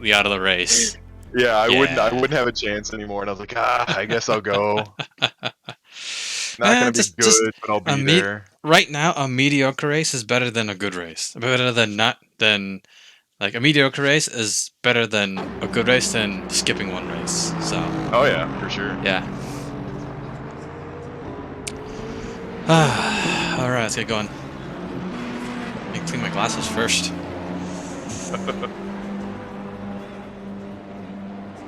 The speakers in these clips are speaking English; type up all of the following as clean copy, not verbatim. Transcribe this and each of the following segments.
completely out of the race. Yeah, I Yeah. wouldn't have a chance anymore. And I was like, I guess I'll go. Not Eh, gonna be just good, but I'll a be me there. right now. A mediocre race is better than a good race. Better than not than like a mediocre race is better than a good race than skipping one race. So Oh yeah, for sure. yeah. All right, let's get going. Let me clean my glasses first.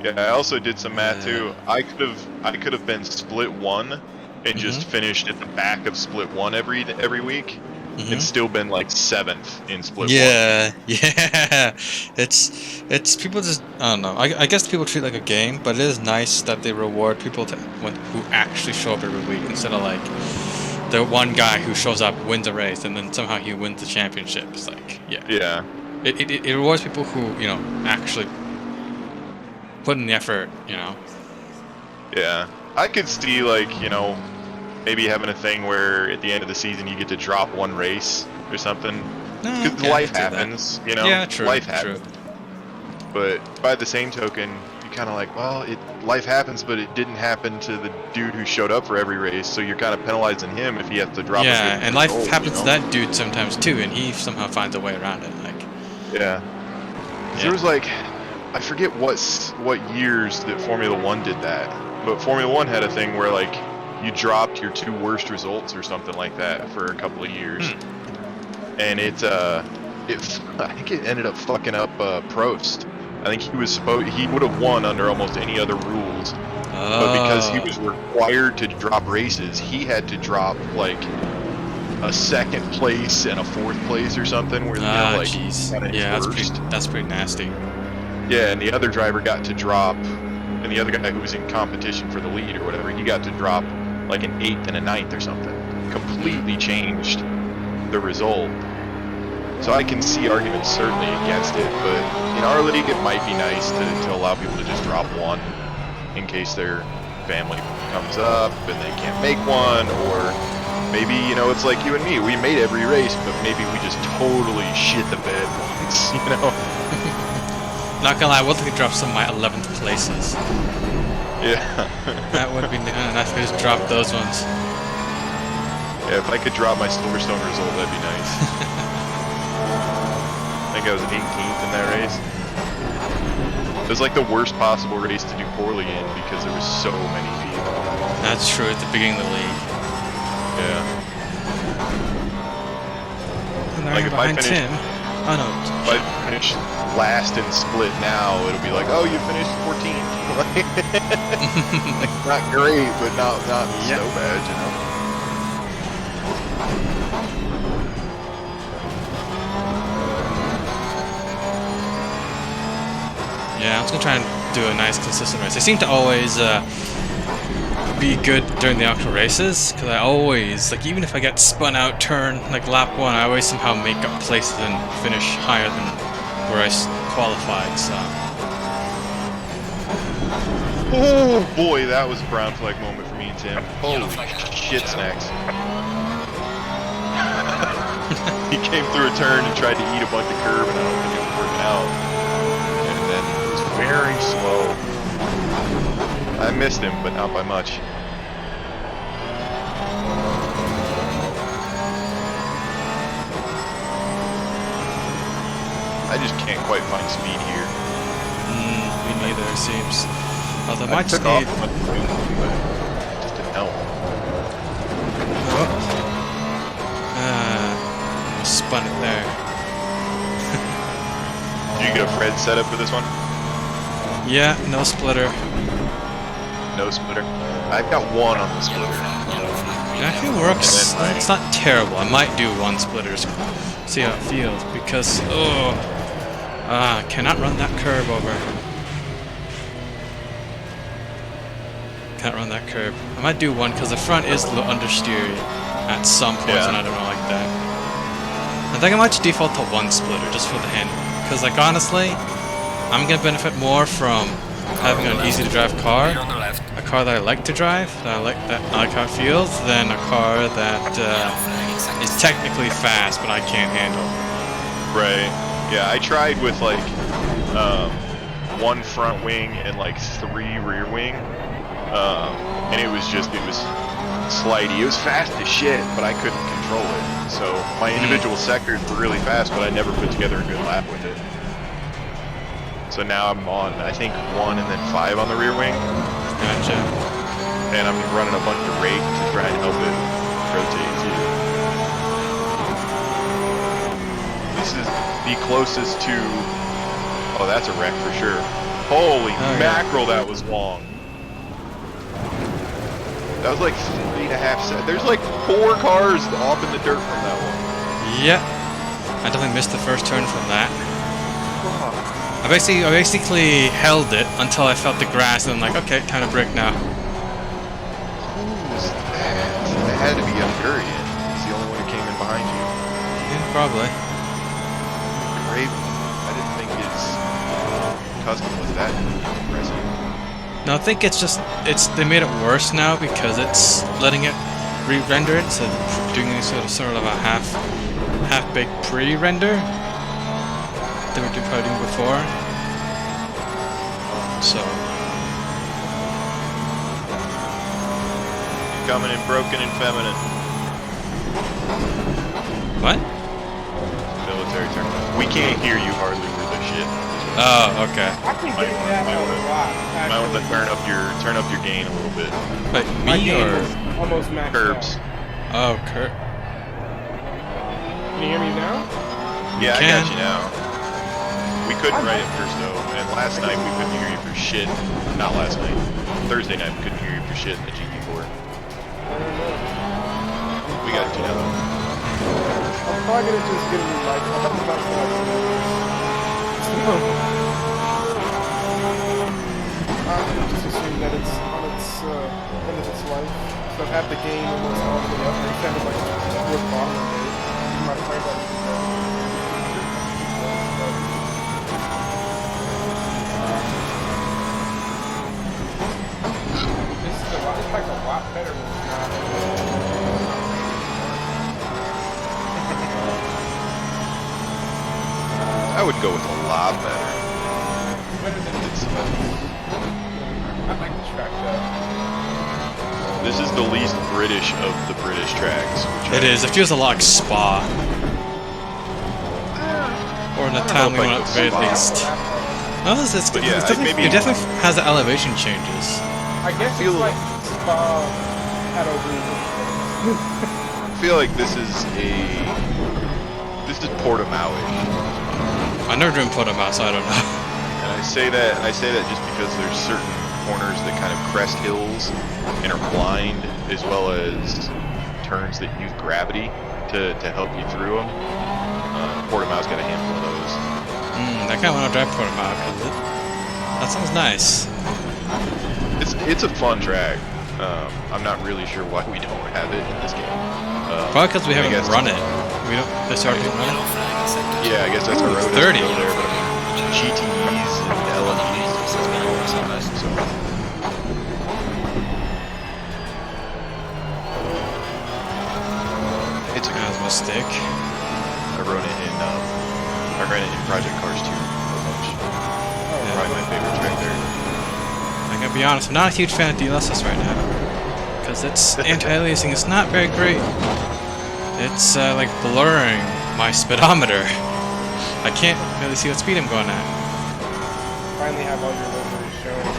Yeah, I also did some math Uh, too. I could have been split one and just mhm. finished at the back of split one every week and Mhm. still been like 7th in split one. Yeah, yeah. It's people just I don't know. I guess people treat it like a game, but it is nice that they reward people who actually show up every week instead of like the one guy who shows up, wins a race, and then somehow he wins the championship. It's like, yeah, Yeah, it rewards people who actually put in the effort. yeah. I could see like, maybe having a thing where at the end of the season you get to drop one race or something. No, Because okay, I life can see that. happens, Yeah, true, life true. happens. But by the same token, you kind of like, well, life happens, but it didn't happen to the dude who showed up for every race, so you're kind of penalizing him if he has to drop a good Yeah, and life result, happens to that dude sometimes too, and he somehow finds a way around it. Like, Yeah. Because there yeah. was like, I forget what years that Formula One did that, but Formula One had a thing where like you dropped your 2 worst results or something like that for a couple of years, and I think it ended up fucking up Prost. I think he would have won under almost any other rules, but because he Oh. was required to drop races, he had to drop like a 2nd place and a 4th place or something, where Ah, like jeez. kind of his Yeah, worst. that's pretty nasty. Yeah, and the other driver got to drop, and the other guy who was in competition for the lead or whatever, he got to drop like an 8th and a 9th or something. Completely changed the result. So I can see arguments certainly against it, but in our league it might be nice to allow people to just drop one in case their family comes up and they can't make one, or maybe, it's like you and me, we made every race, but maybe we just totally shit the bed once. Not gonna lie, I would like to drop some of my 11th places. Yeah. That would be nice if I just drop those ones. Yeah, if I could drop my Silverstone result, that'd be nice. I think I was 18th in that race. It was like the worst possible race to do poorly in because there was so many people. That's true at the beginning of the league. Yeah. And Like they're behind Tim. Oh no. if I finish last in split now, it'll be like, oh, you finished 14th. Like, not great, but not Yep. so bad, Yeah, I'm just gonna try and do a nice consistent race. I seem to always be good during the actual races, because I always, like, even if I get spun out turn, like lap 1, I always somehow make up places and finish higher than where I qualified, so. Oh boy, that was a brown flag moment for me and Tim. Holy shit snacks. He came through a turn and tried to eat a bunch of curb, and I don't think it was working out. And then it was very slow. I missed him, but not by much. I just can't quite find speed here. Me neither, it seems. Although I I might just took off need... a bunch of wings, but it just didn't help. Spun it there. Did you get a Fred setup for this one? Yeah, no splitter. No splitter. I've got one on the splitter. It actually works. It's not terrible. I might do one splitter, just see how it feels, because cannot run that curve over. Can't run that curve. I might do one because the front is a little understeery at some points, and I don't really like that. I think I might just default to one splitter just for the handling, because like honestly, I'm gonna benefit more from having an easy to drive car, a car that I like to drive, that I like how it feels, than a car that is technically fast but I can't handle. Right. Yeah, I tried with like 1 front wing and like 3 rear wing, and it was slidey. It was fast as shit, but I couldn't control it. So my individual sectors were really fast, but I never put together a good lap with it. So now I'm on, I think 1 and then 5 on the rear wing. Gotcha. And I'm running a bunch of rake to try and help it rotate too. This is the closest to, oh, that's a wreck for sure. Holy mackerel, that was long. That was like 3.5 seconds. There's like 4 cars off in the dirt from that one. Yeah. I definitely missed the first turn from that. I basically held it until I felt the grass, and I'm like, okay, time to brake now. Who was that? It had to be Hungarian. He's the only one who came in behind you. Yeah, probably. Great. I didn't think his custom was that impressive. No, I think it's just, they made it worse now because it's letting it re-render it, so doing sort of a half-baked pre-render they were probably doing before. So coming in broken and feminine. What? Military term. We can't hear you hardly for the shit. Oh, okay. I can get that a lot. Might want to turn up your gain a little bit. Wait, My me gain or is almost maxed Curbs? out. oh, Kurt? Can you hear me now? Yeah, I can. got you now. We couldn't right at first though, and last night we couldn't hear you for shit. Not last night. Thursday night we couldn't hear you for shit in the GP4. We got you now. I'm probably gonna just get a new mic. I don't know I just assume that it's on its end of its life. So I've had the game almost all the way up. It's kind of like towards the bottom of it. My friend it's like a lot better when it's not. I would go with a lot better. Better than it's I like the track though. This is the least British of the British tracks. It is. It feels a lot like Spa. Or in the town we went at the very least. No, it definitely has the elevation changes. I guess it's like Spa had I feel like this is Portimao-ish. I've never driven Portimao, so I don't know. And I say that just because there's certain corners that kind of crest hills and are blind, as well as turns that use gravity to help you through them. Portimao's got a handful of those. I kind of want to drive Portimao because that sounds nice. It's a fun track. I'm not really sure why we don't have it in this game. Probably because we haven't run it. We don't. They started to run it. Yeah, I guess that's a road 30 there, but GTEs and LMPs and stuff. So. It's a good mistake. I ran it in Project Cars 2 a bunch. Probably my favorite track there. I gotta be honest, I'm not a huge fan of DLSS right now. Because it's anti-aliasing, it's not very great. It's like blurring my speedometer. I can't really see what speed I'm going at. Finally have all your numbers showing.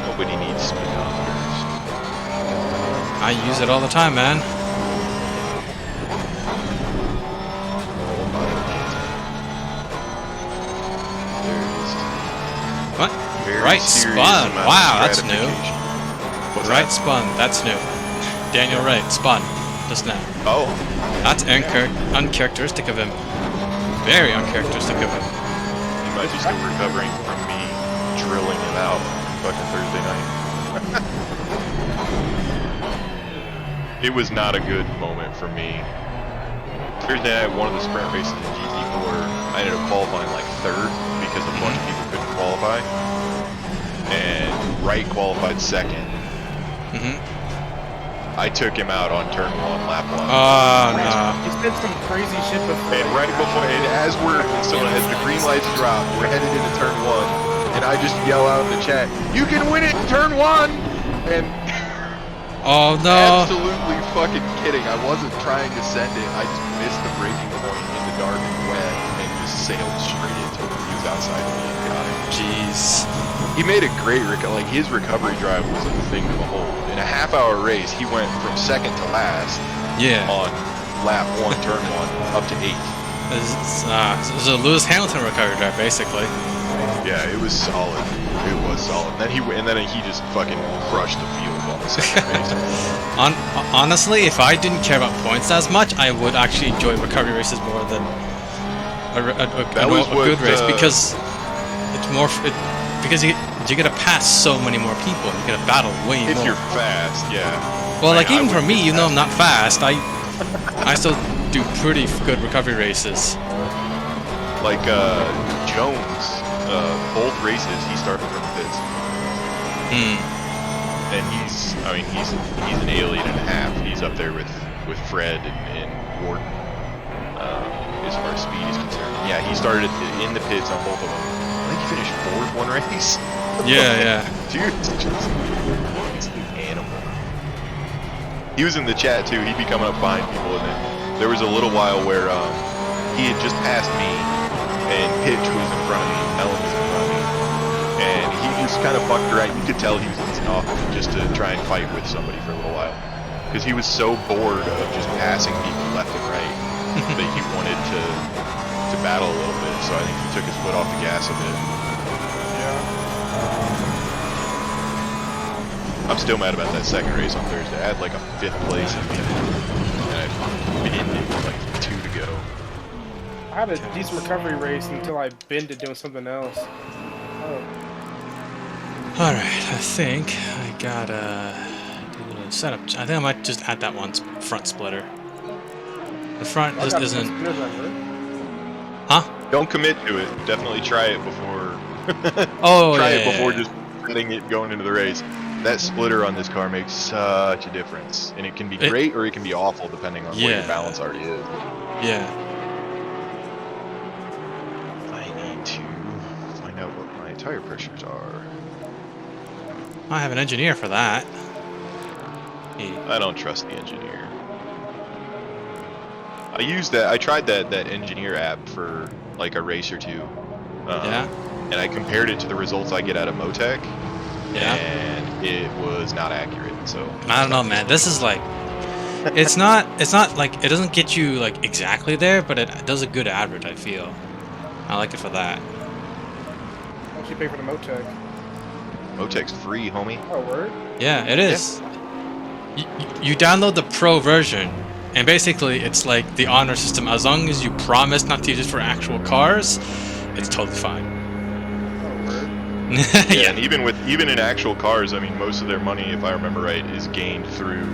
Nobody needs speedometers. I use it all the time, man. What? Right spun. Wow, that's new. Right spun. That's new. Daniel Wright spun just now. Oh. That's uncharacteristic of him. Very uncharacteristic of him. He might be still recovering from me drilling him out fucking Thursday night. It was not a good moment for me. Thursday night, one of the sprint races in GT4, I ended up qualifying like 3rd because a bunch of people couldn't qualify. And Wright qualified 2nd. I took him out on turn 1, lap 1. Oh no. He said some crazy shit before. And right before, and as the green lights drop, we're headed into turn 1, and I just yell out in the chat, "You can win it in turn 1!" And Oh no. absolutely fucking kidding. I wasn't trying to send it. I just missed the braking point in the dark and wet, and just sailed straight into him. He was outside of me and got him. Jeez. He made a great like his recovery drive was a thing to behold. In a half-hour race, he went from second to last. Yeah. On lap 1, turn 1, up to 8. It was a Lewis Hamilton recovery drive, basically. Yeah, it was solid. It was solid. And then he just fucking crushed the field on the second race. Honestly, if I didn't care about points as much, I would actually enjoy recovery races more than a good race because it's more. Because you get to pass so many more people, you get to battle way more. If you're fast, yeah. Well, like even for me, even though I'm not fast, I still do pretty good recovery races. Like Jones, both races he started from the pits. And he's an alien and a half. He's up there with Fred and Gordon as far as speed is concerned. Yeah, he started in the pits on both of them. I think he finished 4th one race. Yeah. Dude's just an animal. He was in the chat too. He'd be coming up behind people, and then there was a little while where he had just passed me, and Pitch was in front of me, Ellen was in front of me, and he just kind of fucked around. You could tell he was easing off just to try and fight with somebody for a little while, because he was so bored of just passing people left and right that he wanted to battle a little bit. So I think he took his foot off the gas a bit. I'm still mad about that second race on Thursday. I had like a 5th place in the and I binned it with like 2 to go. I had a decent recovery race until I binned it doing something else. Oh. Alright, I think I gotta do a little setup. I think I might just add that one front splitter. The front just isn't. Huh? Don't commit to it. Definitely try it before. Try it before just letting it going into the race. That splitter on this car makes such a difference, and it can be great or it can be awful depending on where your balance already is. Yeah. I need to find out what my tire pressures are. I have an engineer for that. I don't trust the engineer. I tried that engineer app for like a race or two. And I compared it to the results I get out of Motec. Yeah. And it was not accurate. So I don't know, man. This is like, it's not like it doesn't get you like exactly there, but it does a good average. I feel. I like it for that. How much you pay for the Motec? Motec's free, homie. Oh, word? Yeah, it is. Yeah. You download the pro version, and basically it's like the honor system. As long as you promise not to use it for actual cars, it's totally fine. Yeah, and even in actual cars, I mean, most of their money, if I remember right, is gained through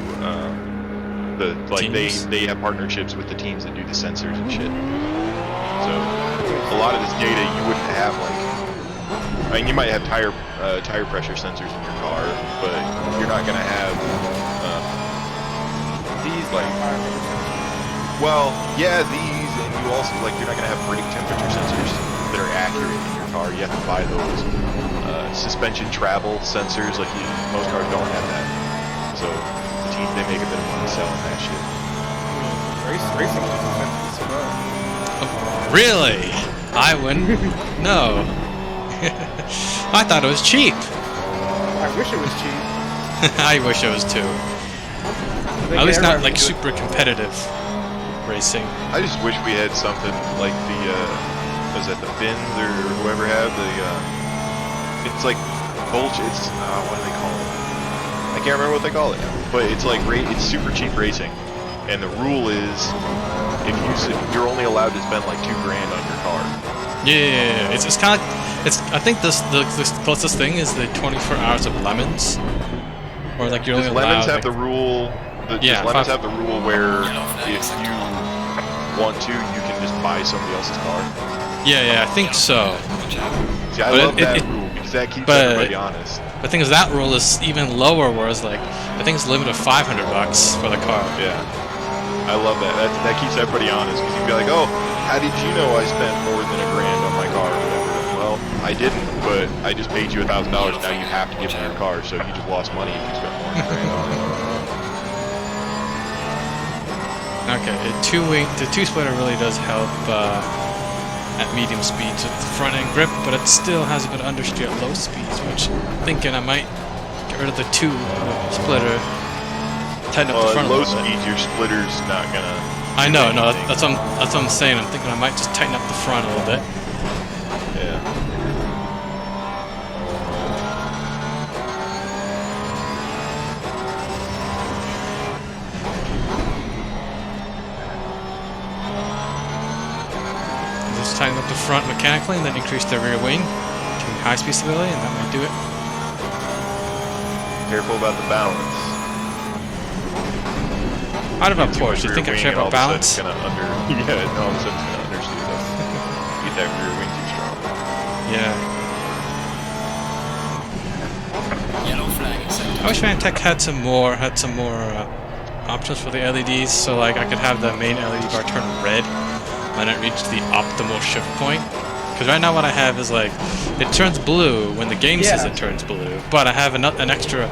they have partnerships with the teams that do the sensors and shit. So a lot of this data you wouldn't have I mean, you might have tire pressure sensors in your car, but you're not gonna have these these, and you also you're not gonna have brake temperature sensors that are accurate in your car. You have to buy those. Suspension travel sensors, most cars don't have that. So the teams, they make a bit of money selling that shit. Racing is expensive as well. Really? I wouldn't. No. I thought it was cheap. I wish it was cheap. I wish it was too. At least not like super competitive racing. I just wish we had something like was that the Finns or whoever have the it's like bullshit. It's what do they call it? I can't remember what they call it now. But it's like it's super cheap racing, and the rule is you're only allowed to spend like $2,000 on your car. Yeah, it's kind of I think the closest thing is the 24 hours of lemons, or like you're only allowed. Lemons have the rule. Lemons have the rule where if you want to, you can just buy somebody else's car. Yeah, I think so. See, I love that rule because that keeps everybody honest. The thing is, that rule is even lower, whereas like I think it's limited to $500 for the car. Yeah, I love that. That keeps everybody honest, because you'd be like, oh, how did you know I spent more than $1,000 on my car or whatever? Well, I didn't, but I just paid you $1,000. Now you have to give me your car, so you just lost money if you spent more than $1,000 on it. Okay, the two splitter really does help at medium speeds with the front end grip, but it still has a bit of understeer at low speeds, which I'm thinking I might get rid of the two splitter, tighten up the front at low a little bit. speed, your splitter's not gonna. I know, no, that's what I'm saying. I'm thinking I might just tighten up the front a little bit. Yeah. Just tighten up the front mechanically and then increase the rear wing to high-speed stability, and that might do it. Careful about the balance. Out of a Porsche, you think I care about balance? Yeah, all of a sudden it's gonna understeer though. Get that rear wing too strong. Yeah. Yellow flag accepted. I wish Fantech had some more options for the LEDs, so like I could have the main LED bar turn red when it reached the optimal shift point. Because right now what I have is like it turns blue when the game says it turns blue, but I have an extra.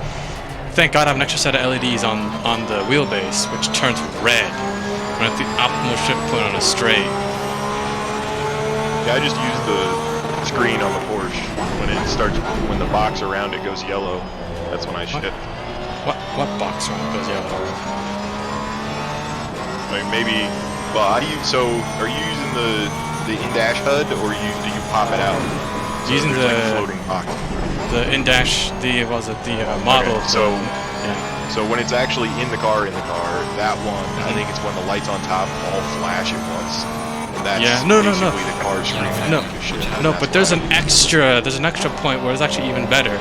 Thank God I have an extra set of LEDs on the wheelbase, which turns red when at the optimal shift point on a straight. Yeah, I just use the screen on the Porsche when the box around it goes yellow. That's when I shift. What box around goes yellow? Like maybe. Well, are you using the in-dash HUD, or do you pop it out? So Using there's the like a floating box. The in-dash, model. Okay, so yeah. So when it's actually in the car, that one, I think it's when the lights on top all flash at once. That's basically the car screaming at you to shift. No, but there's an extra point where it's actually even better.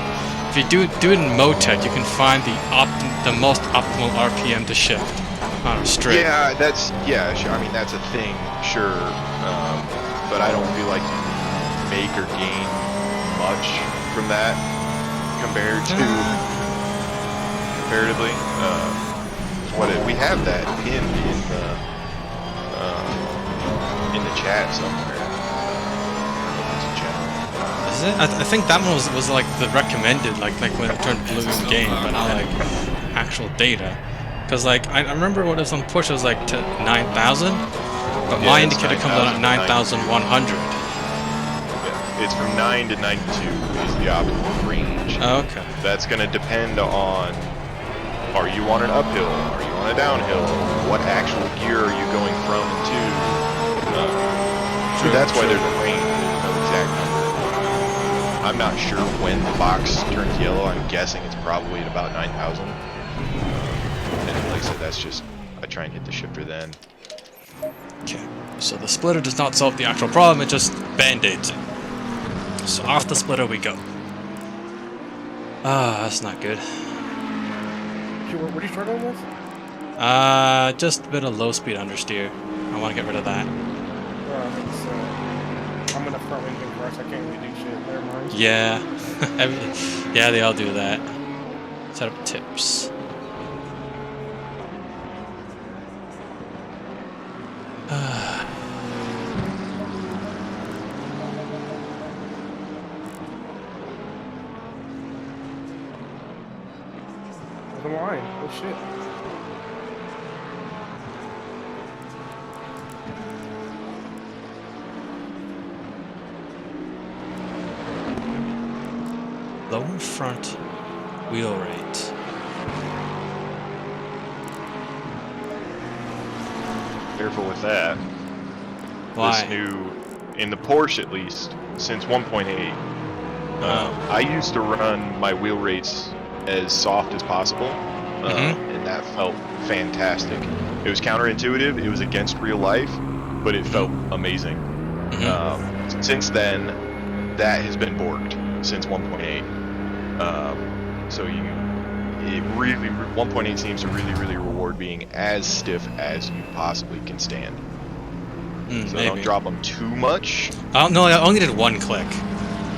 If you do it in Motec, you can find the most optimal RPM to shift on a straight. Yeah, sure. I mean, that's a thing, sure. But I don't feel like you make or gain much from that comparatively. We have that pinned in the chat somewhere. Is it? I think that one was like the recommended, like when it turned blue in game, but not like actual data. Because like I remember what it was on Porsche, it was like to 9,000, but my indicator comes out at 9,100. It's from 9 to 92 is the optimal range. Oh, okay. That's going to depend on, are you on an uphill? Are you on a downhill? What actual gear are you going from and to? So that's why there's a range. There's no exact number. I'm not sure when the box turns yellow. I'm guessing it's probably at about 9,000. And like I said, that's just, I try and hit the shifter then. Okay. So the splitter does not solve the actual problem, it just band-aids it. So off the splitter we go. Ah, that's not good. What are you struggling with? Just a bit of low speed understeer. I want to get rid of that. I'm gonna front wing first. I can't really do shit. Never mind. Yeah. Yeah, they all do that. Set up tips. The line. Oh shit. Lower front wheel rate. Careful with that. Why? This new, in the Porsche at least, since 1.8, I used to run my wheel rates as soft as possible, and that felt fantastic. It was counterintuitive, it was against real life, but it felt amazing. Since then, that has been borked since 1.8. So 1.8 seems to really reward being as stiff as you possibly can stand. So Maybe. don't drop them too much. No, I only did one click.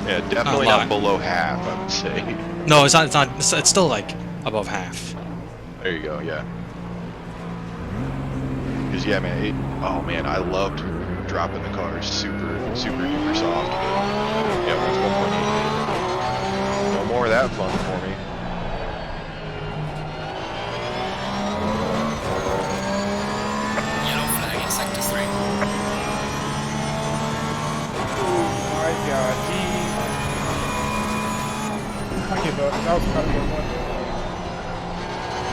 Yeah, definitely Not a not below half, I would say. No, it's not. It's not. It's still like above half. There you go, yeah. Because, yeah, man, oh, man, I loved dropping the cars super duper soft. But, yeah, once 1.8 hit. No more of that fun for me. Yellow flag in sector 3. Oh my god, I give up. That was kind of good one.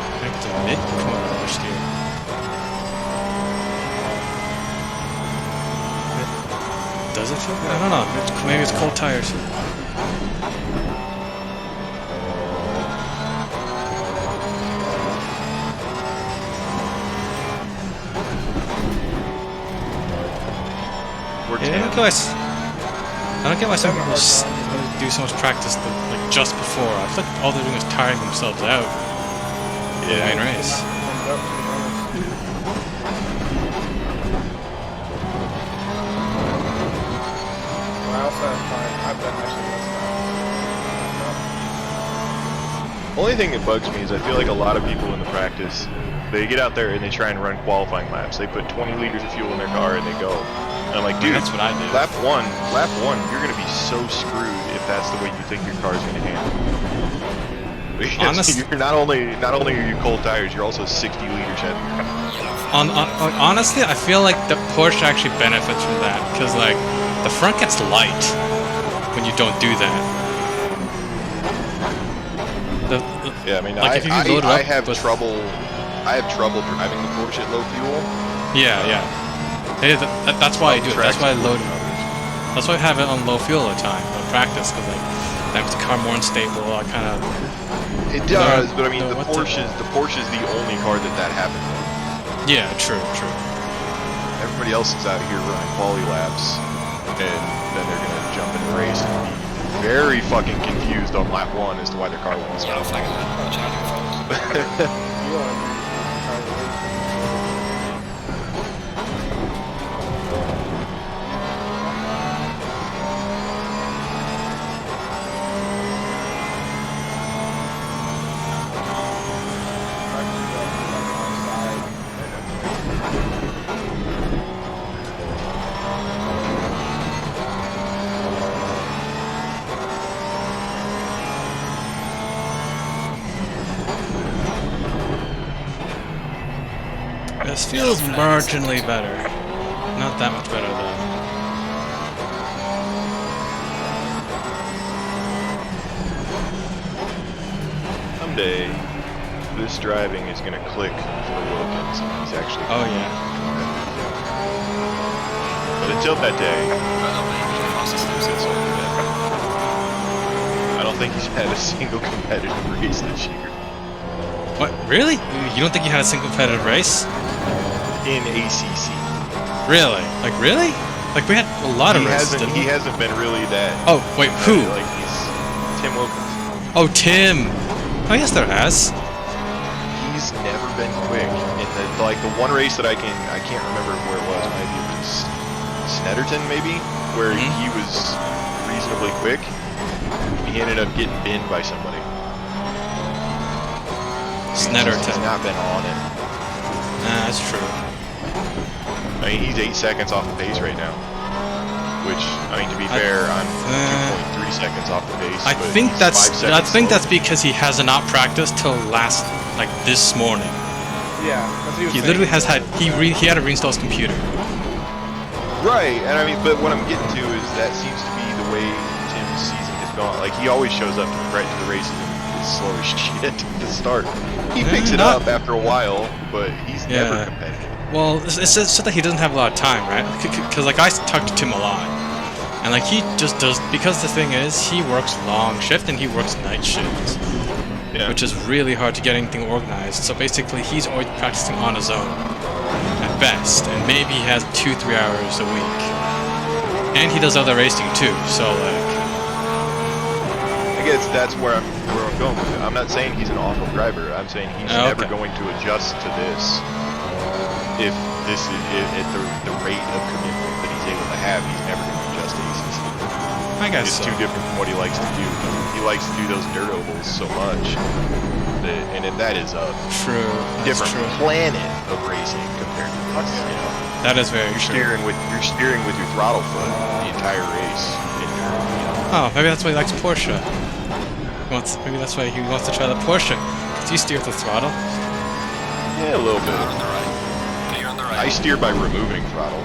I think it's a mid-corner oversteer. Does it feel? I don't know. Maybe it's cold tires. We're Yeah, I 10. don't get why some people do so much practice like just before. I feel like all they're doing is tiring themselves out. Yeah. Main race. I also have time. I've done actually less Only thing that bugs me is I feel like a lot of people in the practice, they get out there and they try and run qualifying laps. They put 20 liters of fuel in their car and they go. And I'm like, dude, That's what I do. lap one, you're gonna be so screwed if that's the way you think your car's gonna handle. Because Honest- you're not only are you cold tires, you're also 60 liters heavier. Honestly, I feel like the Porsche actually benefits from that because like the front gets light when you don't do that. Yeah, I mean, Like, if you load it I up have with- trouble driving the Porsche at low fuel. Yeah. Hey, that's why I do it. That's why I load it. it. That's why I have it on low fuel all the time in practice because like that makes the car more unstable. I kind of It does, but I mean, the what the- Porsche is the only car that happens with. yeah, true. Everybody else is out here running quali laps, and then they're gonna jump in the race and be very fucking confused on lap one as to why their car won't Yellow stop. flag in charging front. You are This feels marginally better. Not that much better though. Someday, this driving is gonna click for Wilkins, and he's actually. Oh yeah. But until that day, I don't think he's had a single competitive race this year What? Really? You don't think you had a single competitive race? in ACC. Really? Like really? Like we had a lot of races. Didn't we? He hasn't been really that. Oh wait, who? Like he's Tim Wilkins. Oh, Tim. Oh yes, there has. He's never been quick. In the one race that I can't remember where it was. Maybe it was Snetterton, maybe, where he was reasonably quick. He ended up getting binned by somebody. Snetterton. He's not been on it. Nah, that's true. I mean, he's 8 seconds off the pace right now. Which, I mean, to be fair, I'm 2.3 seconds off the pace. I but think he's that's 5 seconds slower. because he has not practiced till like this morning. Yeah, that's what He literally has had he had to reinstall his computer. Right, and I mean, but what I'm getting to is that seems to be the way Tim's season has gone. Like, he always shows up right to the races and is slow as shit to start. He picks it up after a while, but he's never competitive. Well, it's just that he doesn't have a lot of time, right? Because like I talk to Tim a lot, and like he just does because the thing is he works long shift and he works night shifts, which is really hard to get anything organized. So basically, he's always practicing on his own at best, and maybe he has 2-3 hours a week, and he does other racing too. So like, I guess that's where I'm going with it. I'm not saying he's an awful driver. I'm saying he's never going to adjust to this. If this is at the rate of commitment that he's able to have, he's never going to adjust to ACC. I I guess It's so. too different from what he likes to do. He likes to do those dirt ovals so much, that is a True. That's different true. planet of racing compared to this. You know, That is very you're true. steering with your throttle foot the entire race. And Oh, maybe that's why he likes Porsche. Maybe that's why he wants to try the Porsche. Because you steer with the throttle. yeah, a little bit. You're on the right. Okay, you're on the right. I steer by removing throttle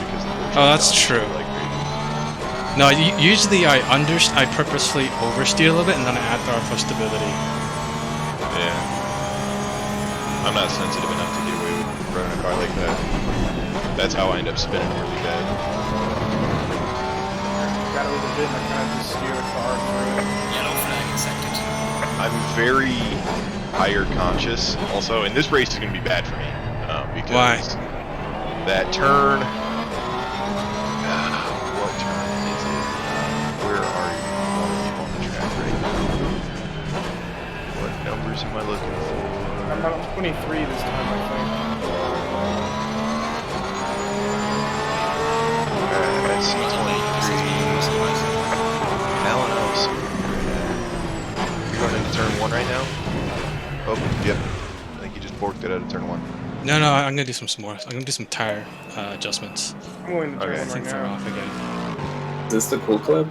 because the Porsche Oh, that's does true. like crazy. No, usually I purposely oversteer a little bit and then I add throttle for stability. Yeah. I'm not sensitive enough to get away with running a car like that. That's how I end up spinning really bad. Got a little bit, and I kind of just steer the car through it. Yellow flag accepted. I'm very higher conscious also, and this race is going to be bad for me. Because Why? that turn... what turn is it? Where are you on the track right now? What numbers am I looking for? I'm on 23 this time, I think. That's Alan Oaks. You're going into turn 1 right now? Oh, yep. I think you just borked it out of turn 1. No, I'm gonna do some more. I'm gonna do some tire adjustments. I'm going to turn Okay. I one think right they're now. off again. Is this the cool club?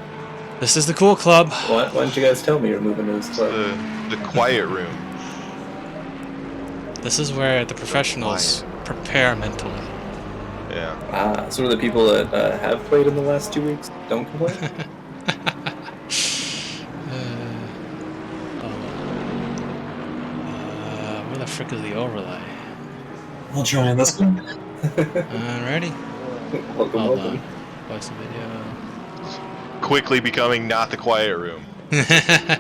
This is the cool club. Why didn't you guys tell me you're moving to this club? The quiet room. This is where the professionals prepare mentally. Yeah. Ah, so are the people that have played in the last 2 weeks don't complain? Where the frick is the overlay? I'll try this one. Ready? Welcome, Hold welcome. on. What's the video? Quickly becoming not the quiet room. That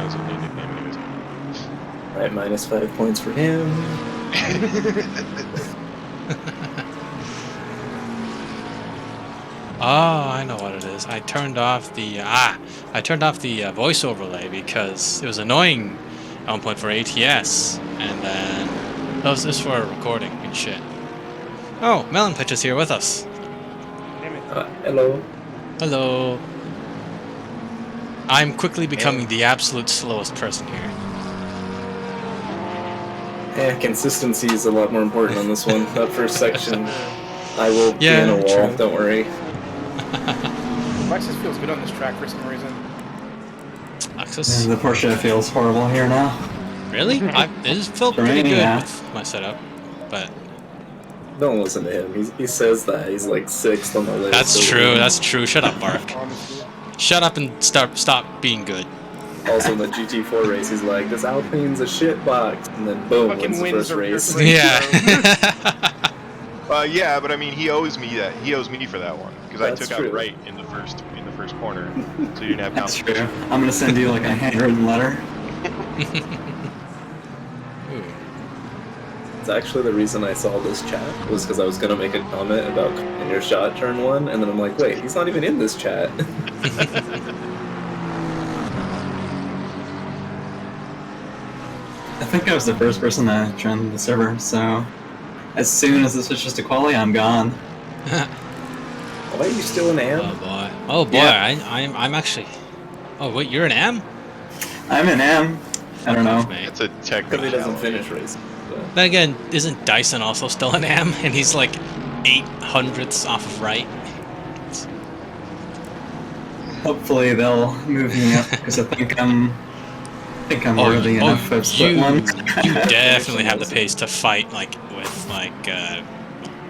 was a new nickname anyways. Alright, minus 5 points for him. Oh, I know what it is. I turned off the voice overlay because it was annoying at one point for ATS, and then that was just for recording and shit. Oh, Melon Pitch is here with us. Damn it. Hello. Hello. I'm quickly becoming the absolute slowest person here. Consistency is a lot more important on this one. That first section, I will be Yeah, in a wall, true. don't worry. Lexus feels good on this track for some reason. Access? The Porsche feels horrible here now. Really? It felt For pretty me, good yeah. with my setup, but Don't listen to him. He says that. He's like 6th on the list. that's so- true. That's true. Shut up, Bark. Honestly. Shut up and stop being good. Also in the GT4 race, he's like, this Alpine's a shit box. And then boom, Fucking wins the wins first the race. Yeah. Yeah, but I mean, he owes me that. He owes me for that one because I That's took true. out right in the first corner, so you didn't have That's true. competition. I'm gonna send you like a handwritten letter. Ooh. It's actually the reason I saw this chat was because I was gonna make a comment about in your shot turn 1, and then I'm like, wait, he's not even in this chat. I think I was the first person to join the server, so as soon as it switches to quali, I'm gone. Why are you still an AM? Oh boy. Oh boy. Yeah. I'm actually. Oh wait, you're an M? I'm an M. I don't know. Mate. It's a Because technical. he doesn't finish races. So. Then again, isn't Dyson also still an M? And he's like 800ths off of right. Hopefully they'll move me up because I think I'm worthy enough of split you, one. you definitely have the pace to fight like with like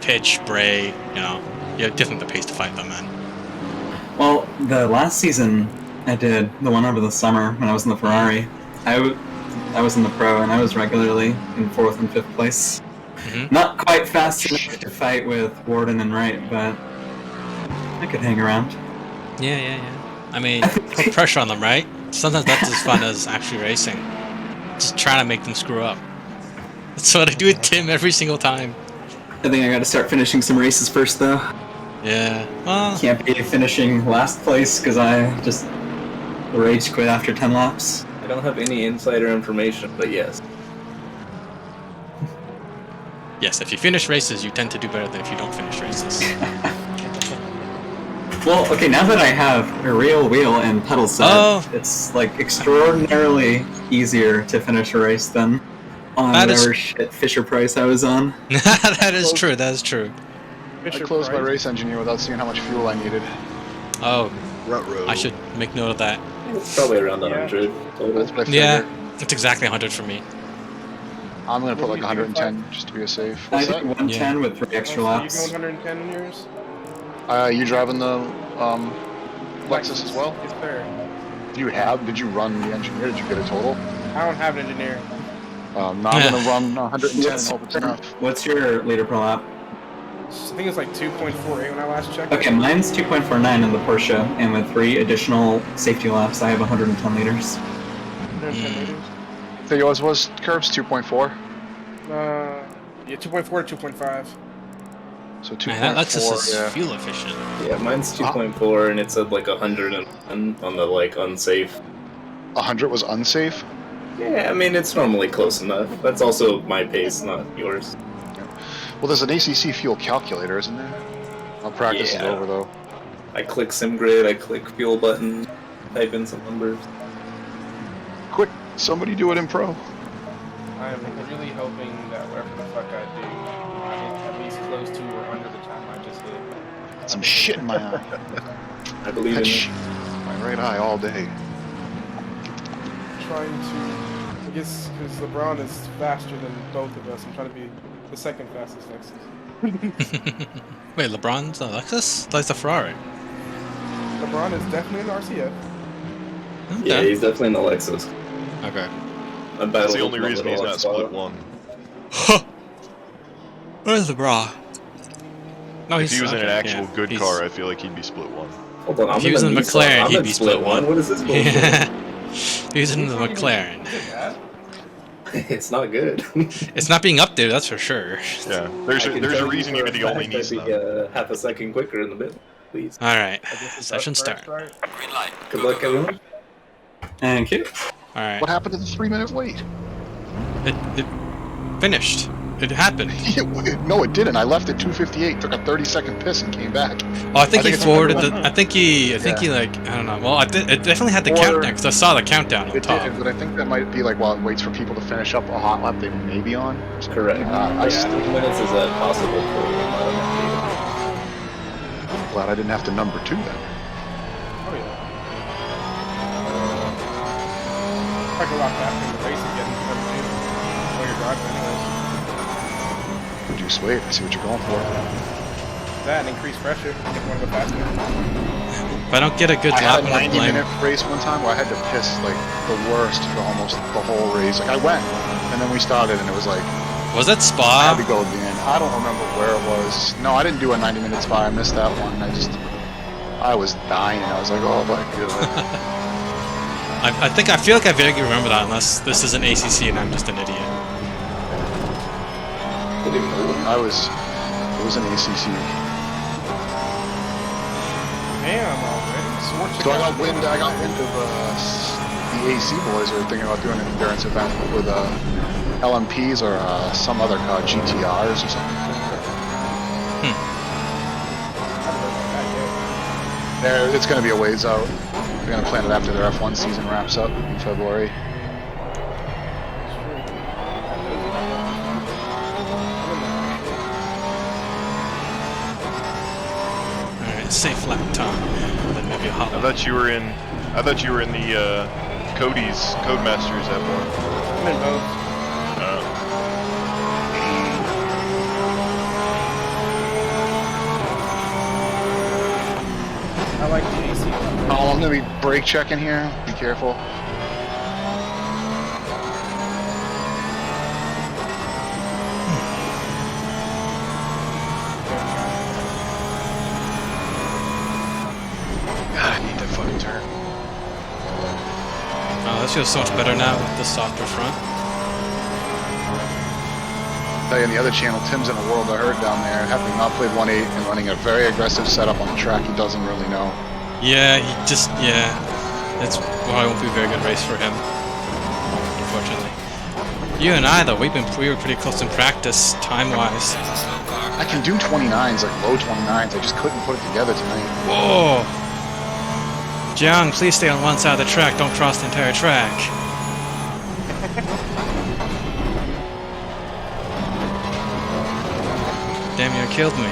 Pitch, Bray. You know, you have definitely the pace to fight them, man. Well, the last season I did, the one over the summer when I was in the Ferrari, I was in the pro and I was regularly in 4th and 5th place. Mhm. Not quite fast enough to fight with Warden and Wright, but I could hang around. Yeah. I mean, put pressure on them, right? Sometimes that's as fun as actually racing. Just trying to make them screw up. That's what I do with Tim every single time. I think I gotta start finishing some races first, though. Yeah. Well, Can't be finishing last place because I just rage quit after 10 laps. I don't have any insider information, but yes. yes, if you finish races, you tend to do better than if you don't finish races. Well, okay, now that I have a real wheel and pedal set, it's like extraordinarily easier to finish a race than on whatever shit Fisher Price I was on. That is true, that is true. I closed my race engineer without seeing how much fuel I needed. Oh, Ruh-roh. I should make note of that. It's probably around 100 total. That's what I figured. Yeah, it's exactly 100 for me. I'm gonna put like 110 just to be safe. I What's did that? 110 with 3 extra laps. You go 110 in yours? You driving the Lexus as well? Yes, sir. Did you run the engineer? Did you get a total? I don't have an engineer. No, I'm gonna run 110 and hope it's enough. What's your liter per lap? I think it's like 2.48 when I last checked. Okay, mine's 2.49 in the Porsche, and with 3 additional safety laps, I have 110 liters. 110 liters. So yours was Curbs 2.4. Yeah, 2.4 to 2.5. So 2.4. Man, that Lexus is yeah. fuel efficient. Yeah, mine's 2.4 and it's at like 100 on the like unsafe. 100 was unsafe. Yeah, I mean it's normally close enough. That's also my pace, not yours. Well, there's an ACC fuel calculator, isn't there? I'll practice it over though. I click SimGrid, I click fuel button, type in some numbers. Quick, somebody do it in Pro. I'm really hoping that whatever the fuck I do, I'm at least close to or under the time I just hit. Some shit in my eye. I believe in you. My right eye all day. Trying to, I guess, because LeBron is faster than both of us. I'm trying to be the second fastest Lexus. Wait, LeBron's a Lexus? That's a Ferrari. LeBron is definitely an RCF. Okay. Yeah, he's definitely in the Lexus. Okay. That's the only reason he's not split one. Where's LeBron? No, If he was in an okay, actual yeah, good he's- car, I feel like he'd be split one. Hold on, I'm If he was in a Nissan. McLaren, I'm he'd in be split one. What is this bullshit? Yeah. He's in the McLaren. It's not good. It's not being updated, that's for sure. Yeah, there's a reason you'd be the only I'd Nissan. be half a second quicker in the middle, please. Alright, I guess it's session us first, start. right? Green light. Good luck, everyone. Thank you. Alright. What happened to the 3-minute wait? It finished. It happened. No, it didn't. I left at 2:58, took a 30-second piss, and came back. Oh, I think he it's forwarded number the. one. I think he like, I don't know. Well, it definitely had the countdown because I saw the countdown on It top. did, but I think that might be like while it waits for people to finish up a hot lap they may be on. Correct. I 3 minutes is a possible total. I'm glad I didn't have to number 2 then. Oh yeah. I can lock that in the race again. While you're driving, anyways. Reduce weight. I see what you're going for. That and increased pressure. If you want to go faster. If I don't get a good I lap, had a I'm gonna blame. 90-minute race one time where I had to piss like the worst for almost the whole race. Like I went, and then we started, and it was like Was that I Spa? had to go again. I don't remember where it was. No, I didn't do a 90-minute spot. I missed that one. I was dying. I was like, oh my god. I feel like I vaguely remember that, unless this is an ACC and I'm just an idiot. It was an ACC. Damn, already. So I got wind of the AC boys are thinking about doing an endurance event with LMPs or some other car, GTRs or something. It's going to be a ways out. They're going to plan it after their F1 season wraps up in February. Alright, safe lap time. Then maybe a hot I lap. thought you were in the Cody's Codemasters F1. I'm in both. I like the AC. Oh, I'm going to be brake checking here. Be careful. God, I need that fucking turn. Oh, this feels so much better now with the softer front. Tell you on the other channel, Tim's in a world of hurt down there, having not played 1.8 and running a very aggressive setup on a track he doesn't really know. Yeah, it's probably won't be a very good race for him, unfortunately. You and I, though, we were pretty close in practice, time-wise. There's a slow car. I can do 29s, like low 29s. I just couldn't put it together tonight. Whoa! Jiang, please stay on one side of the track. Don't cross the entire track. Damn, you killed me.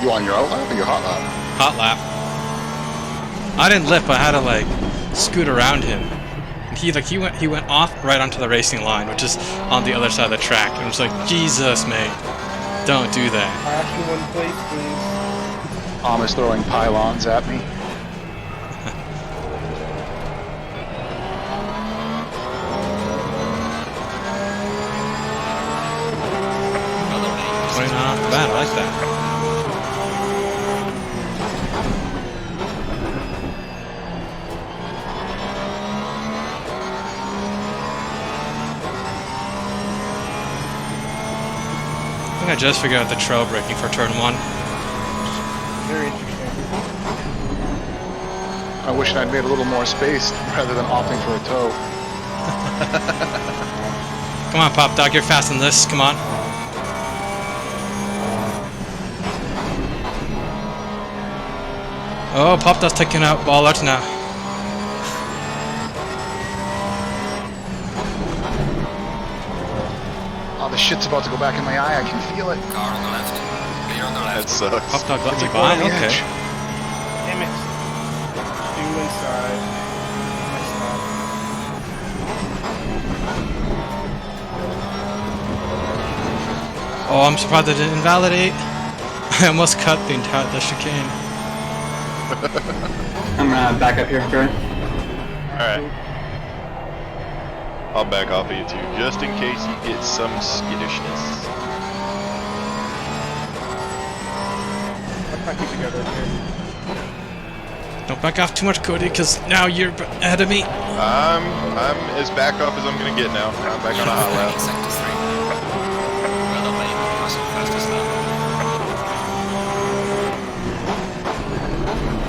You on your out lap or your hot lap? Hot lap. I didn't lip. I had to like scoot around him. And he went off right onto the racing line, which is on the other side of the track. And I was like, Jesus, mate, don't do that. Action one place, please. Amish throwing pylons at me. Not bad. I like that. I think I just figured out the trail braking for turn 1. Very interesting. I wish I'd made a little more space rather than opting for a tow. Come on, Pop Dog, you're fast in this. Come on. Oh, Pop Dog's taking out Ballard now. Oh, the shit's about to go back in my eye. I can feel it. Car on the left. Clear on the That left. sucks. Pop Dog let It's me like by? going on the Okay. edge. Damn it. Two inside. Nice stop. Oh, I'm surprised I didn't invalidate. I almost cut the chicane. I'm gonna back up here, Grant. Alright. I'll back off of you too, just in case you get some skittishness. Let's not keep together, okay? Don't back off too much, Cody, because now you're ahead of me. I'm as back off as I'm gonna get now. I'm back on a hot lap. Sector 3. Well done, mate. Passing fastest lap.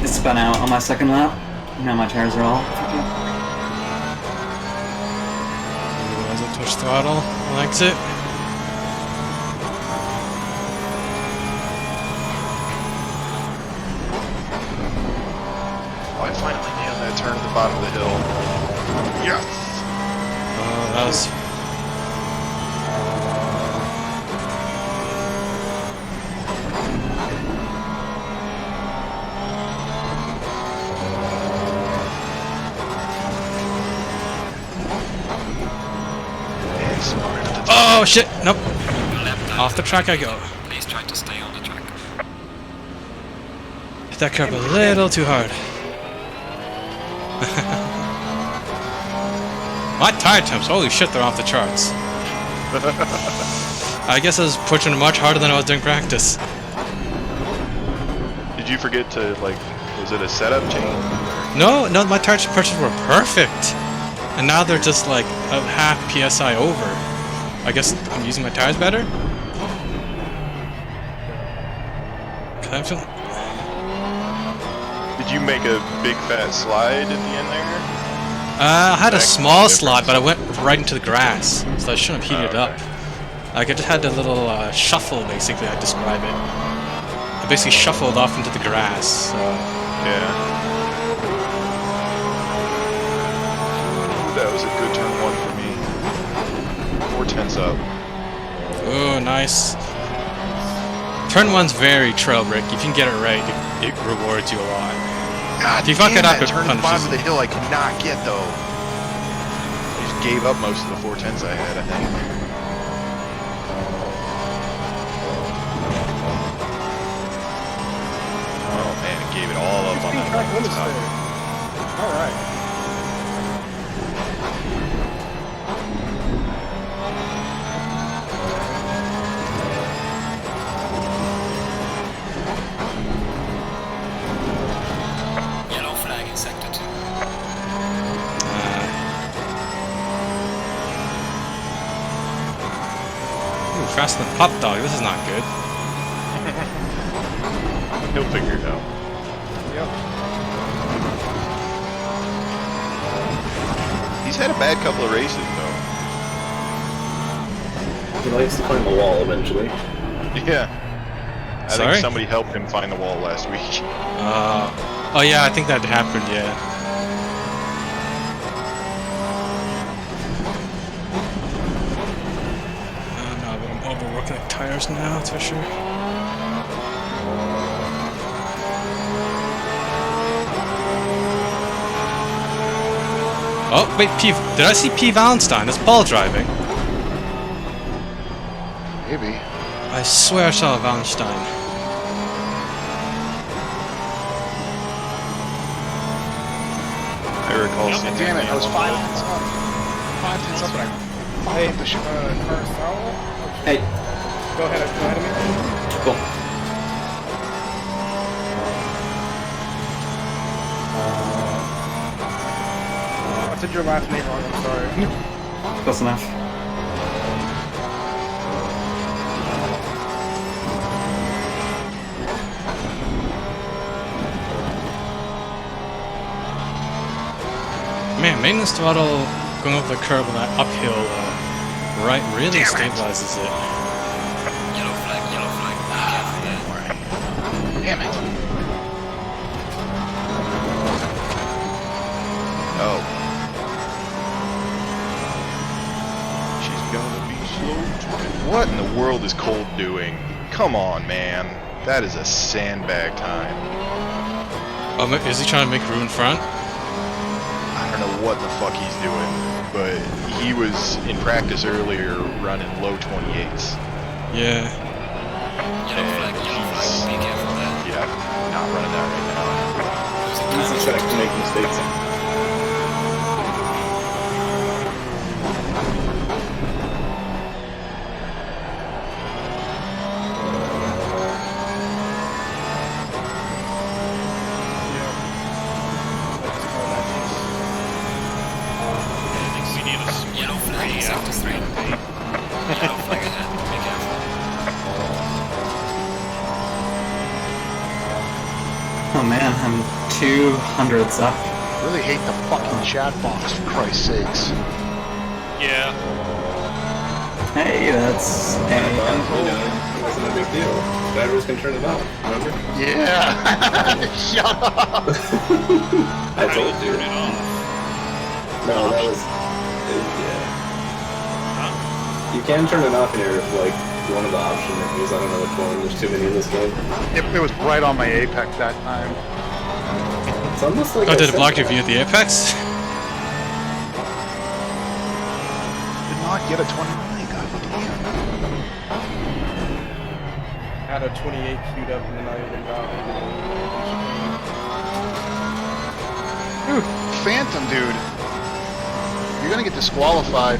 It spun out on my second lap. Now my tires are all. As I touch throttle, likes it. Oh, I finally nailed that turn at the bottom of the hill. Yes! Oh, that was... Oh shit! Nope. Left Off the track I go. Please try to stay on the track. Hit that curb a little too hard. My tire temps, holy shit, they're off the charts. I guess I was pushing much harder than I was doing practice. Did you forget to, like, was it a setup change? No, my tire pressures were perfect. And now they're just like a half PSI over. I guess I'm using my tires better? 'Cause I'm feeling... Did you make a big fat slide at the end there? I had a That small difference. slot, but I went right into the grass, so I shouldn't have heated Oh, up. Like, I just had a little shuffle, basically, I'd describe it. I basically shuffled off into the grass, so... Yeah. That was a good turn 1 for me. 4/10 up. Ooh, nice. Turn 1's very trail brick. If you can get it right, it rewards you a lot. God If you fuck it up, that it turn at the bottom punishes of the hill I could not get though. I just gave up most of the 4/10s I had, I think. Oh man, it gave it all up on 15 track that limits top. there. Alright. Yellow flag in sector 2. Ooh, faster than Pop Dog. This is not good. He'll figure it out. Yep. He's had a bad couple of races though. He likes to find the wall eventually. Yeah. I Sorry? think somebody helped him find the wall last week. Oh yeah, I think that happened, yeah. No, but I'm overworking the tires now, that's for sure. Oh, wait, did I see P. Valentine? Is Paul driving? Maybe. I swear I saw Valentine. I recall seeing Damn it, that I was man. 5 tenths up. 5 tenths up and I Hey, fucked up the shit. Kurosawa? Hey, Go ahead of me. cool. I said your last name wrong, I'm sorry. Close enough. Man, maintenance throttle going over the curb on that uphill right really stabilizes it. Yellow flag, yellow flag. Be careful there. Damn it. Oh. She's gonna be slow. What in the world is Colt doing? Come on, man. That is a sandbag time. Oh, is he trying to make room in front? I don't know what the fuck he's doing, but he was in practice earlier running low 28s. Yeah. Yellow flag, be careful there. Yeah, not running that right now. Easy track to make mistakes. Yellow flag, sector 3. Yellow flag ahead, be careful. Oh man, I'm 200s up. Really hate the fucking chat box, for Christ's sakes. Yeah. Hey, that's... I thought, you know, it wasn't a big deal. Drivers can turn it off, remember? Yeah! Shut up! I told you. No, that was... yeah. You can turn it off in your, like, one of the option menus. I don't know which one. There's too many in this game. It was right on my apex that time. It's almost like Oh, I did it said block your that. view at the apex? Did not get a 29, goddamn. Had a 28 queued up and then I even got Dude, Phantom, dude. You're gonna get disqualified.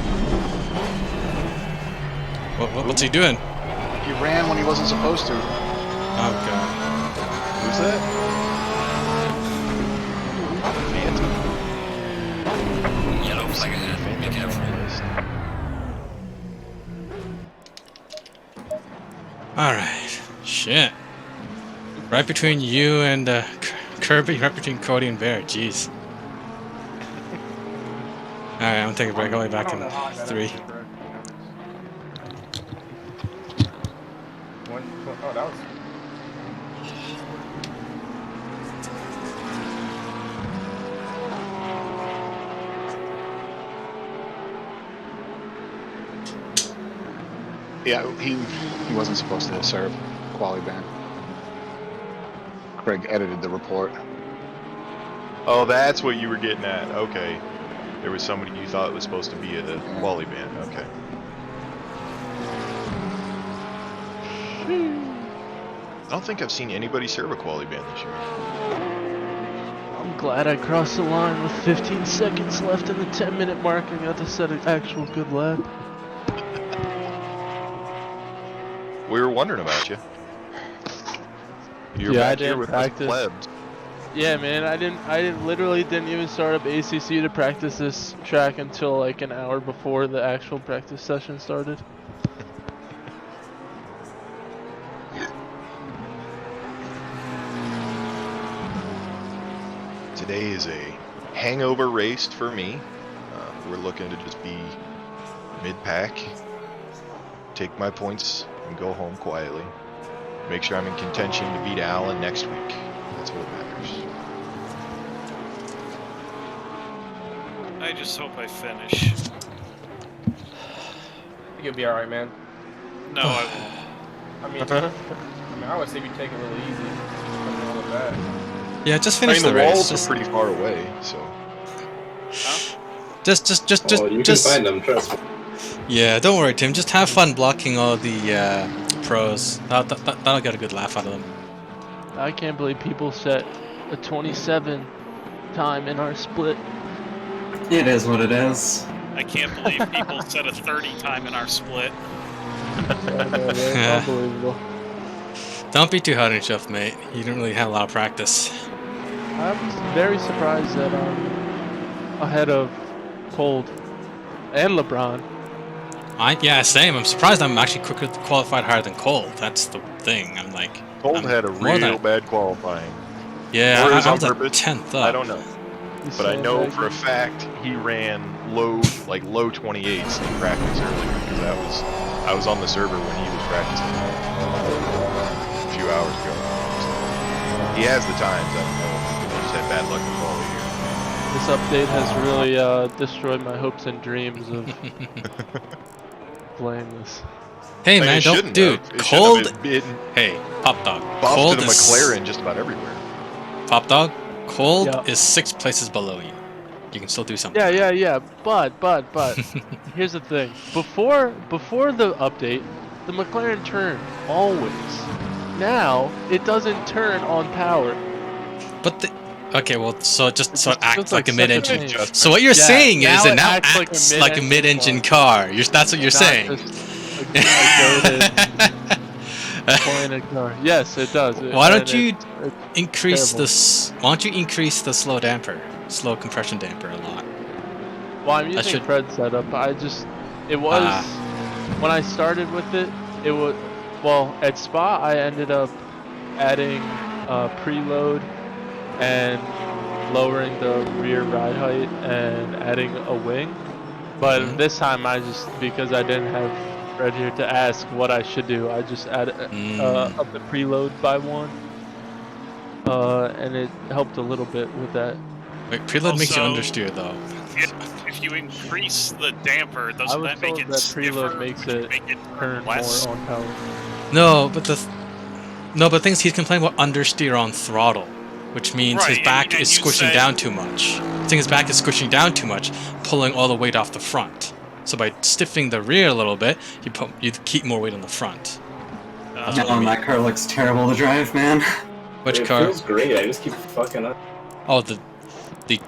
What's he doing? He ran when he wasn't supposed to. Oh god. Who's that? Yellow flag ahead, be careful. Alright. Shit. Right between you and Kirby, right between Cody and Bear, jeez. Alright, I'm gonna take a break. I'll be back in 3. Oh, that was... Yeah, he wasn't supposed to serve quali ban. Craig edited the report. Oh, that's what you were getting at. Okay. There was somebody you thought was supposed to be a quali ban. Okay. I don't think I've seen anybody serve a quali ban this year. I'm glad I crossed the line with 15 seconds left in the 10-minute mark. I got to set an actual good lap. We were wondering about you. You're Yeah, I back here didn't with practice. us plebs. Yeah, man, I literally didn't even start up ACC to practice this track until like an hour before the actual practice session started. Today is a hangover race for me. We're looking to just be mid-pack, take my points and go home quietly. Make sure I'm in contention to beat Alan next week. That's what matters. I just hope I finish. You'll be alright, man. No, I won't. I mean, I would say you take it really easy. Something all of that. Yeah, just finish I mean, the the race. walls Just, are pretty far away, so. Oh, you can find them, trust me. Yeah, don't worry, Tim. Just have fun blocking all the pros. That'll get a good laugh out of them. I can't believe people set a 27 time in our split. It is what it is. I can't believe people set a 30 time in our split. Unbelievable. Don't be too hard on yourself, mate. You don't really have a lot of practice. I'm very surprised that I'm ahead of Cold and LeBron. Yeah, same. I'm surprised I'm actually quicker qualified higher than Cold. That's the thing. I'm like... Cold had a real bad qualifying. Yeah, Or I is on was at purpose. 10th up. I don't know. But I know for a fact he ran low 28s in practice earlier because I was on the server when he was practicing a few hours ago. So he has the times. I don't know. He just had bad luck with all the year. This update has really destroyed my hopes and dreams of playing this. Hey Like, man, it don't, shouldn't dude. have. It Cold. shouldn't have been Hey, Pop Dog. buffed Cold to the is McLaren just about everywhere. Pop Dog. Cold Yeah. is 6 places below you. You can still do something. Yeah. But here's the thing. Before the update, the McLaren turned always. Now it doesn't turn on power. But okay, well, so it just acts feels like a like mid-engine. such a So what you're Yeah, saying is now it it now acts acts like like a a mid-engine mid-engine car. That's what you're saying. Not just a pointed car. Yes, it does. Why don't And you it's increase terrible. this? Why don't you increase the slow compression damper a lot? Well, I'm That using should- Fred's setup. It was when I started with it. It was at Spa. I ended up adding preload and lowering the rear ride height and adding a wing. But this time because I didn't have Fred here to ask what I should do, I just added up the preload by 1. And it helped a little bit with that. Wait, preload makes you Also, understeer though. If you increase the damper, I doesn't was that make told it that stiffer? preload makes it Make it turn less? more on power. No, but the thing is, he's complaining about understeer on throttle, which means his Right, back and is you squishing said- down too much. I think his back is squishing down too much, pulling all the weight off the front. So by stiffening the rear a little bit, you keep more weight on the front. Oh, that car looks terrible to drive, man. Which It car? feels great, I just keep fucking up. Oh, the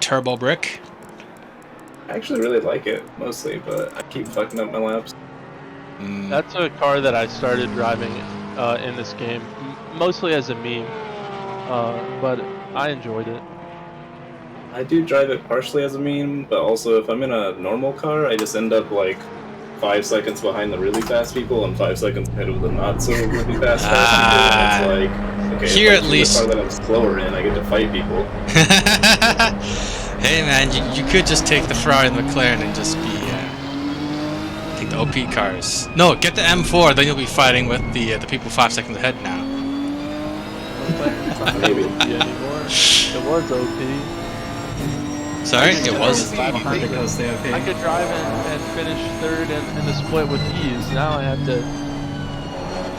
turbo brick. I actually really like it, mostly, but I keep fucking up my laps. That's a car that I started driving in this game, mostly as a meme, but I enjoyed it. I do drive it partially as a meme, but also if I'm in a normal car, I just end up like 5 seconds behind the really fast people and 5 seconds ahead of the not so really fast people. And it's like, okay, Here if I at choose least- a car that I'm slower in, I get to fight people. Hey man, you could just take the Ferrari and the McLaren and just be take the OP cars. No, get the M4, then you'll be fighting with the people 5 seconds ahead now. Maybe. Anymore. It was OP. Sorry, it was. Hard to go stay I okay. could drive and finish third in the split with ease. Now I have to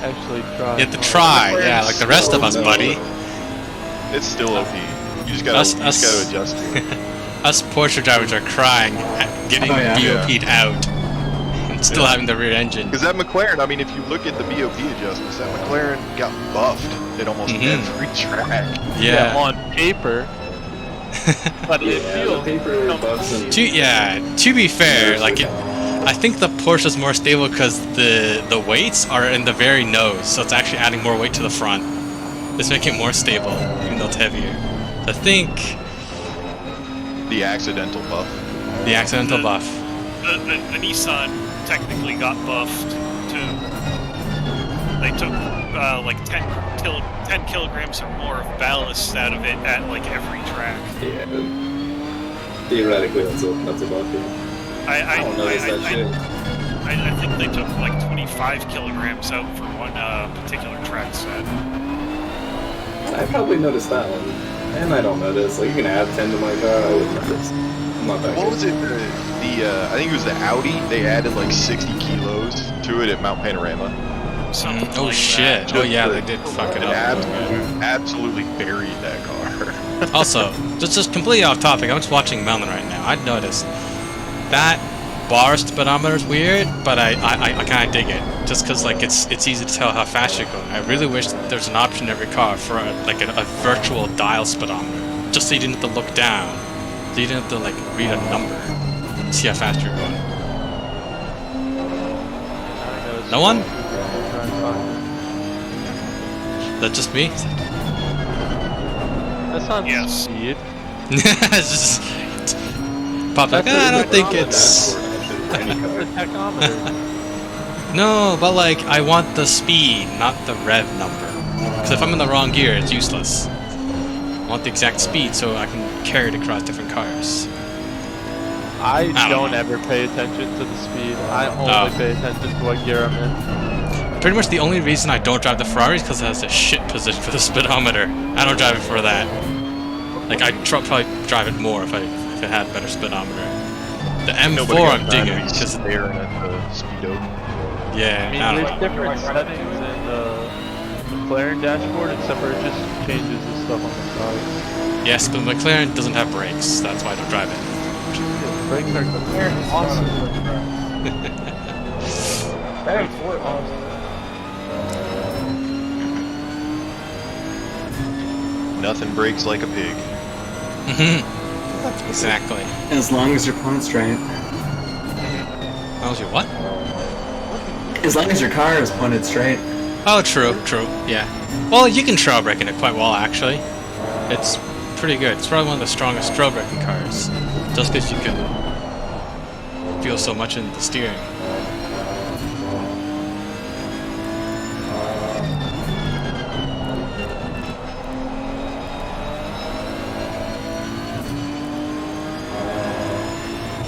actually try. You have to try, yeah, like the rest of us, buddy. It's still OP. You just gotta adjust to it. Us Porsche drivers are crying at getting Oh, yeah. BOP'd out and still having the rear engine. Because that McLaren, I mean, if you look at the BOP adjustments, that McLaren got buffed at almost every track. Yeah. on paper. But it Yeah, the feels paper buffs and To be fair, like I think the Porsche's more stable because the weights are in the very nose, so it's actually adding more weight to the front. It's making it more stable, even though it's heavier. I think The accidental buff. the accidental buff. The Nissan technically got buffed too. They took like 10 kilograms or more of ballast out of it at like every track. yeah. Theoretically, that's a buff. I don't notice that shit. I think they took like 25 kilograms out for one particular track set. I probably noticed that one. And I don't notice. Like, you can add 10 to my car, I wouldn't notice. I'm not that What good. was it? I think it was the Audi. They added like 60 kilos to it at Mount Panorama. Oh shit! Oh yeah, they did fuck it up. Absolutely buried that car. Also, just completely off topic. I'm just watching Melon right now. I noticed that bar speedometer is weird, but I kind of dig it. Just because like it's easy to tell how fast you're going. I really wish there's an option in every car for a virtual dial speedometer, just so you didn't have to look down, so you didn't have to like read a number, see how fast you're going. No one? Is that just me? That's not speed. It's just pop like, I don't think it's. The tachometer. No, but like I want the speed, not the rev number. Because if I'm in the wrong gear, it's useless. I want the exact speed so I can carry it across different cars. I don't ever pay attention to the speed. I only pay attention to what gear I'm in. Pretty much the only reason I don't drive the Ferrari is because it has a shit position for the speedometer. I don't drive it for that. Like I'd probably drive it more if it had better speedometer. The M4 I'm digging because they're at the speedo. Yeah, I mean, there's different settings in the McLaren dashboard, except for it just changes the stuff on the side. Yes, but the McLaren doesn't have brakes. That's why I don't drive it. Brakes are awesome. That M4 awesome. Nothing breaks like a pig. Exactly. As long as your point's straight. As long as your what? As long as your car is pointed straight. Oh, true, yeah. Well, you can trail brake in it quite well, actually. It's pretty good. It's probably one of the strongest trail braking cars. Just because you can feel so much in the steering.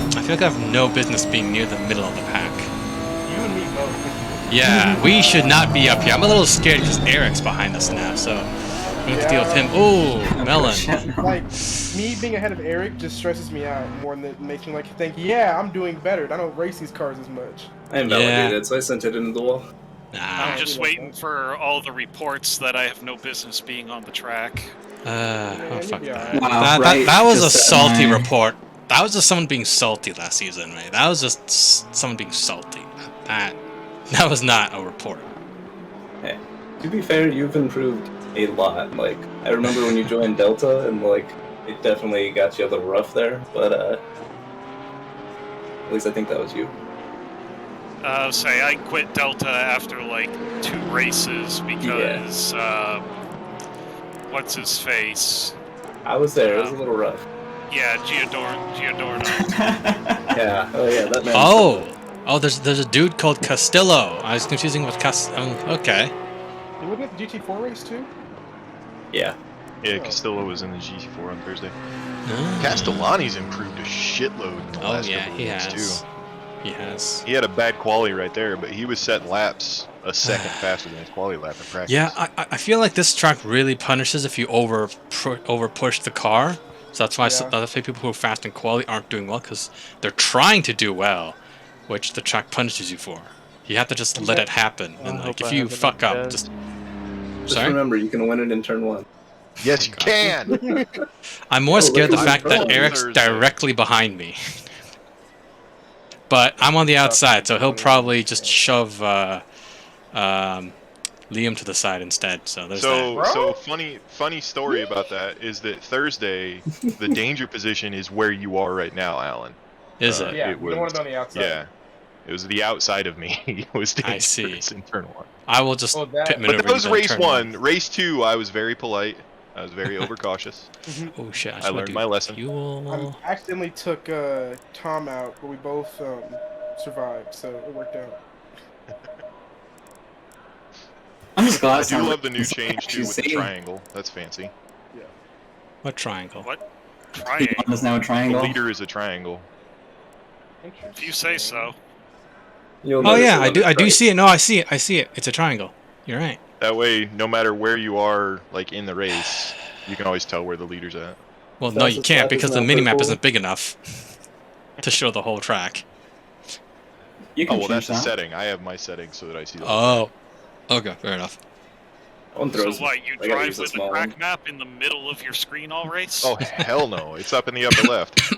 I feel like I have no business being near the middle of the pack. You and me both. Yeah, we should not be up here. I'm a little scared because Eric's behind us now, so we have to deal with him. Ooh, Melon. Like, me being ahead of Eric just stresses me out more than it makes me like think, yeah, I'm doing better. I don't race these cars as much. I invalidated it, so I sent it into the wall. I'm just waiting for all the reports that I have no business being on the track. Oh, fuck that. Wow, that was a salty report. That was just someone being salty last season, mate. That was just someone being salty. That was not a report. Hey, to be fair, you've improved a lot. Like, I remember when you joined Delta, and like, it definitely got you a little rough there, but at least I think that was you. Say I quit Delta after like 2 races because what's his face? I was there. It was a little rough. Yeah, Giordano. Yeah. Oh yeah, that man. Oh, there's a dude called Castillo. I was confusing with okay. You looking at the GT4 race too? Yeah. Yeah, Castillo was in the GT4 on Thursday. Castellani's improved a shitload in the last couple of weeks too. He has. He had a bad quali right there, but he was setting laps a second faster than his quali lap in practice. Yeah, I feel like this track really punishes if you over push the car. So that's why other people who are fast in quali aren't doing well, because they're trying to do well, which the track punishes you for. You have to just let it happen, and like if you fuck up, just remember you can win it in turn 1. Yes, you can. I'm more scared of the fact that Eric's directly behind me. But I'm on the outside, so he'll probably just shove Liam to the side instead. So there's that. So funny story about that is that Thursday, the danger position is where you are right now, Alan. Is it? Yeah, you don't want to be on the outside. Yeah, it was the outside of me. It was dangerous in turn 1. I will just pit maneuver. But that was race 1. Race 2, I was very polite. I was very overcautious. Oh shit! I learned my lesson. I accidentally took Tom out, but we both survived, so it worked out. I'm just glad. I do love the new change too with the triangle. That's fancy. Yeah. What triangle? What triangle? Is now a triangle. The leader is a triangle. If you say so. Oh yeah, I do see it. No, I see it. It's a triangle. You're right. That way, no matter where you are, like in the race, you can always tell where the leader's at. Well, no, you can't because the minimap isn't big enough to show the whole track. You can well, that's change the that. setting. I have my settings so that I see the whole track. Okay, fair enough. So what, you drive with the track map in the middle of your screen all race? Oh, hell no. It's up in the upper left.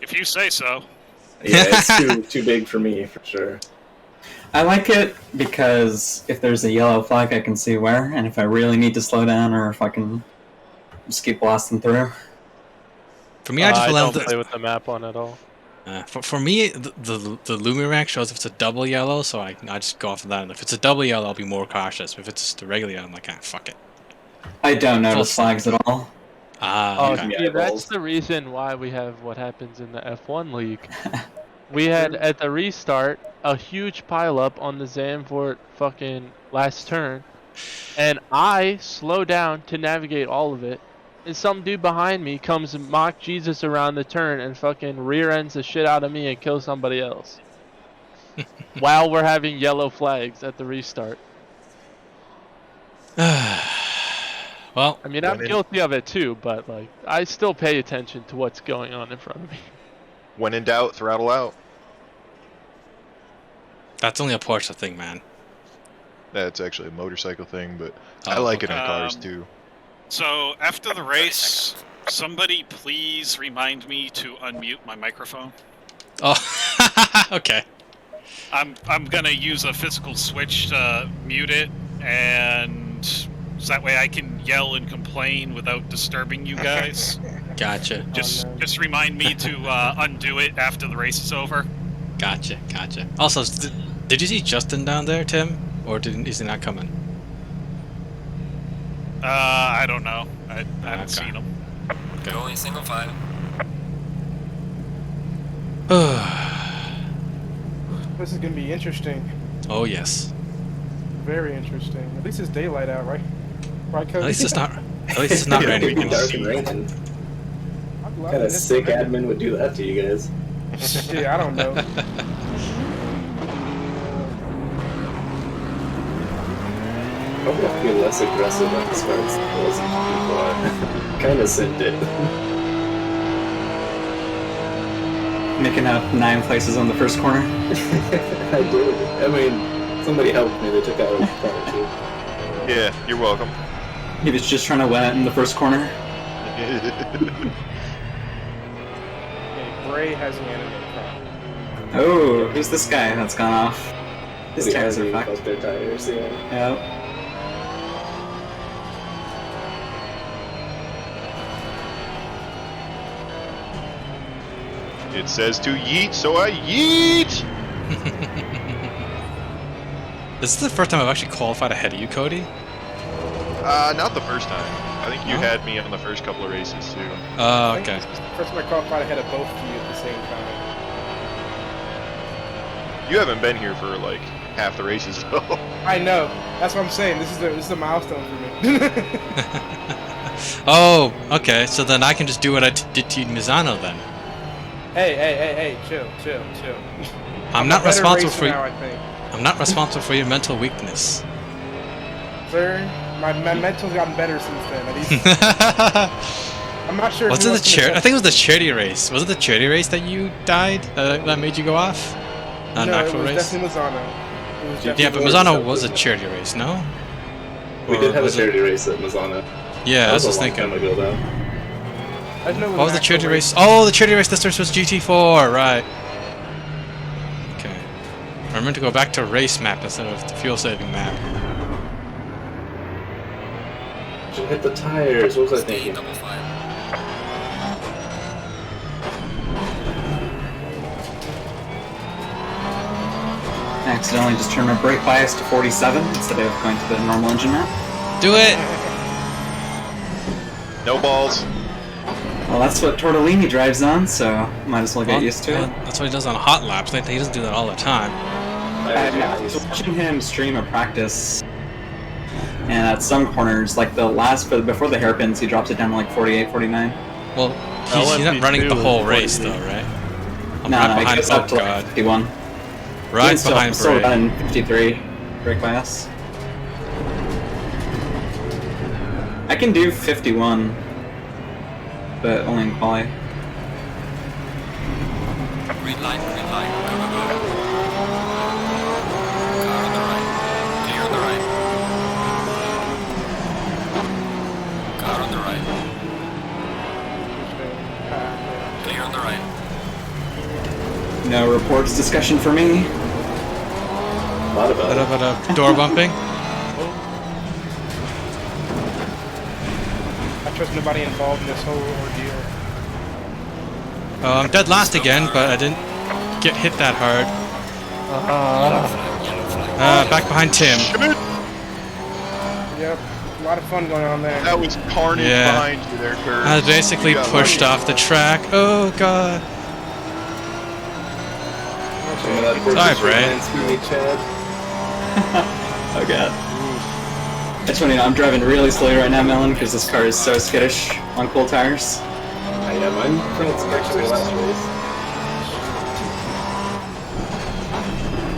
If you say so. Yeah, it's too big for me, for sure. I like it because if there's a yellow flag, I can see where, and if I really need to slow down or if I can just keep blasting through. For me, I just don't play with the map on at all. For me, the Lumi rank shows if it's a double yellow, so I just go off of that. And if it's a double yellow, I'll be more cautious. If it's just a regular yellow, I'm like, fuck it. I don't notice flags at all. Okay. Yeah, that's the reason why we have what happens in the F1 league. We had, at the restart, a huge pileup on the Zandvoort fucking last turn, and I slow down to navigate all of it, and some dude behind me comes and mock Jesus around the turn and fucking rear ends the shit out of me and kills somebody else. While we're having yellow flags at the restart. Well, I mean, I'm guilty of it too, but like, I still pay attention to what's going on in front of me. When in doubt, throttle out. That's only a Porsche thing, man. That's actually a motorcycle thing, but I like it in cars too. So after the race, somebody please remind me to unmute my microphone. Oh, okay. I'm gonna use a physical switch to mute it, and so that way I can yell and complain without disturbing you guys. Gotcha. Just remind me to undo it after the race is over. Gotcha. Also, did you see Justin down there, Tim? Or is he not coming? I don't know. I haven't seen him. Okay. Going single file. This is gonna be interesting. Oh yes. Very interesting. At least it's daylight out, right? Right, Cody? At least it's not. At least it's not raining. It'd be dark and raining. What kind of sick admin would do that to you guys? Yeah, I don't know. Probably have to be less aggressive at the starts than it was before. Kind of sent it. Making up 9 places on the first corner. I did. I mean, somebody helped me. They took out part too. Yeah, you're welcome. He was just trying to win it in the first corner. Okay, Bray has an anime problem. Oh, who's this guy that's gone off? His tires are fucked. Their tires, yeah. Yep. It says to yeet, so I yeet! This is the first time I've actually qualified ahead of you, Cody. Not the first time. I think you had me on the first couple of races too. Oh, okay. First time I qualified ahead of both of you at the same time. You haven't been here for like half the races though. I know. That's what I'm saying. This is a milestone for me. Oh, okay. So then I can just do what I did to Mizano then. Hey, chill. I'm not responsible for now, I think. I'm not responsible for your mental weakness. Sir, my mental's gotten better since then. At least. I'm not sure. Was it the charity? I think it was the charity race. Was it the charity race that you died? That made you go off? Not an actual race. Definitely Mazzano. Yeah, but Mazzano was a charity race, no? We did have a charity race at Mazzano. Yeah, I was just thinking. Time ago, though. What was the charity race? Oh, the charity race this turn was GT4, right. Okay. I meant to go back to race map instead of the fuel saving map. Should hit the tires, what was I thinking? Double file. I accidentally just turned my brake bias to 47 instead of going to the normal engine map. Do it! No balls. Well, that's what Tortellini drives on, so might as well get used to it. That's what he does on hot laps. He doesn't do that all the time. I was watching him stream a practice, and at some corners, like the last, before the hairpins, he drops it down to like 48, 49. Well, he's not running the whole race though, right? I'm right behind. He goes up to like 51. Right still, behind still Bray. running 53 brake bias. I can do 51, but only in quali. Green light, go, go, go. Car on the right, clear on the right. Car on the right, clear on the right. No reports discussion for me. A lot about it. Door bumping. I trust nobody involved in this whole ordeal. I'm dead last again, but I didn't get hit that hard. Back behind Tim. Yep, a lot of fun going on there. That was carnage behind you there, Kurt. I was basically pushed off the track. Oh god. Sorry, Bray. Oh god. I just want to know, I'm driving really slowly right now, Melon, because this car is so skittish on cool tires. Yeah, mine prints actually last race.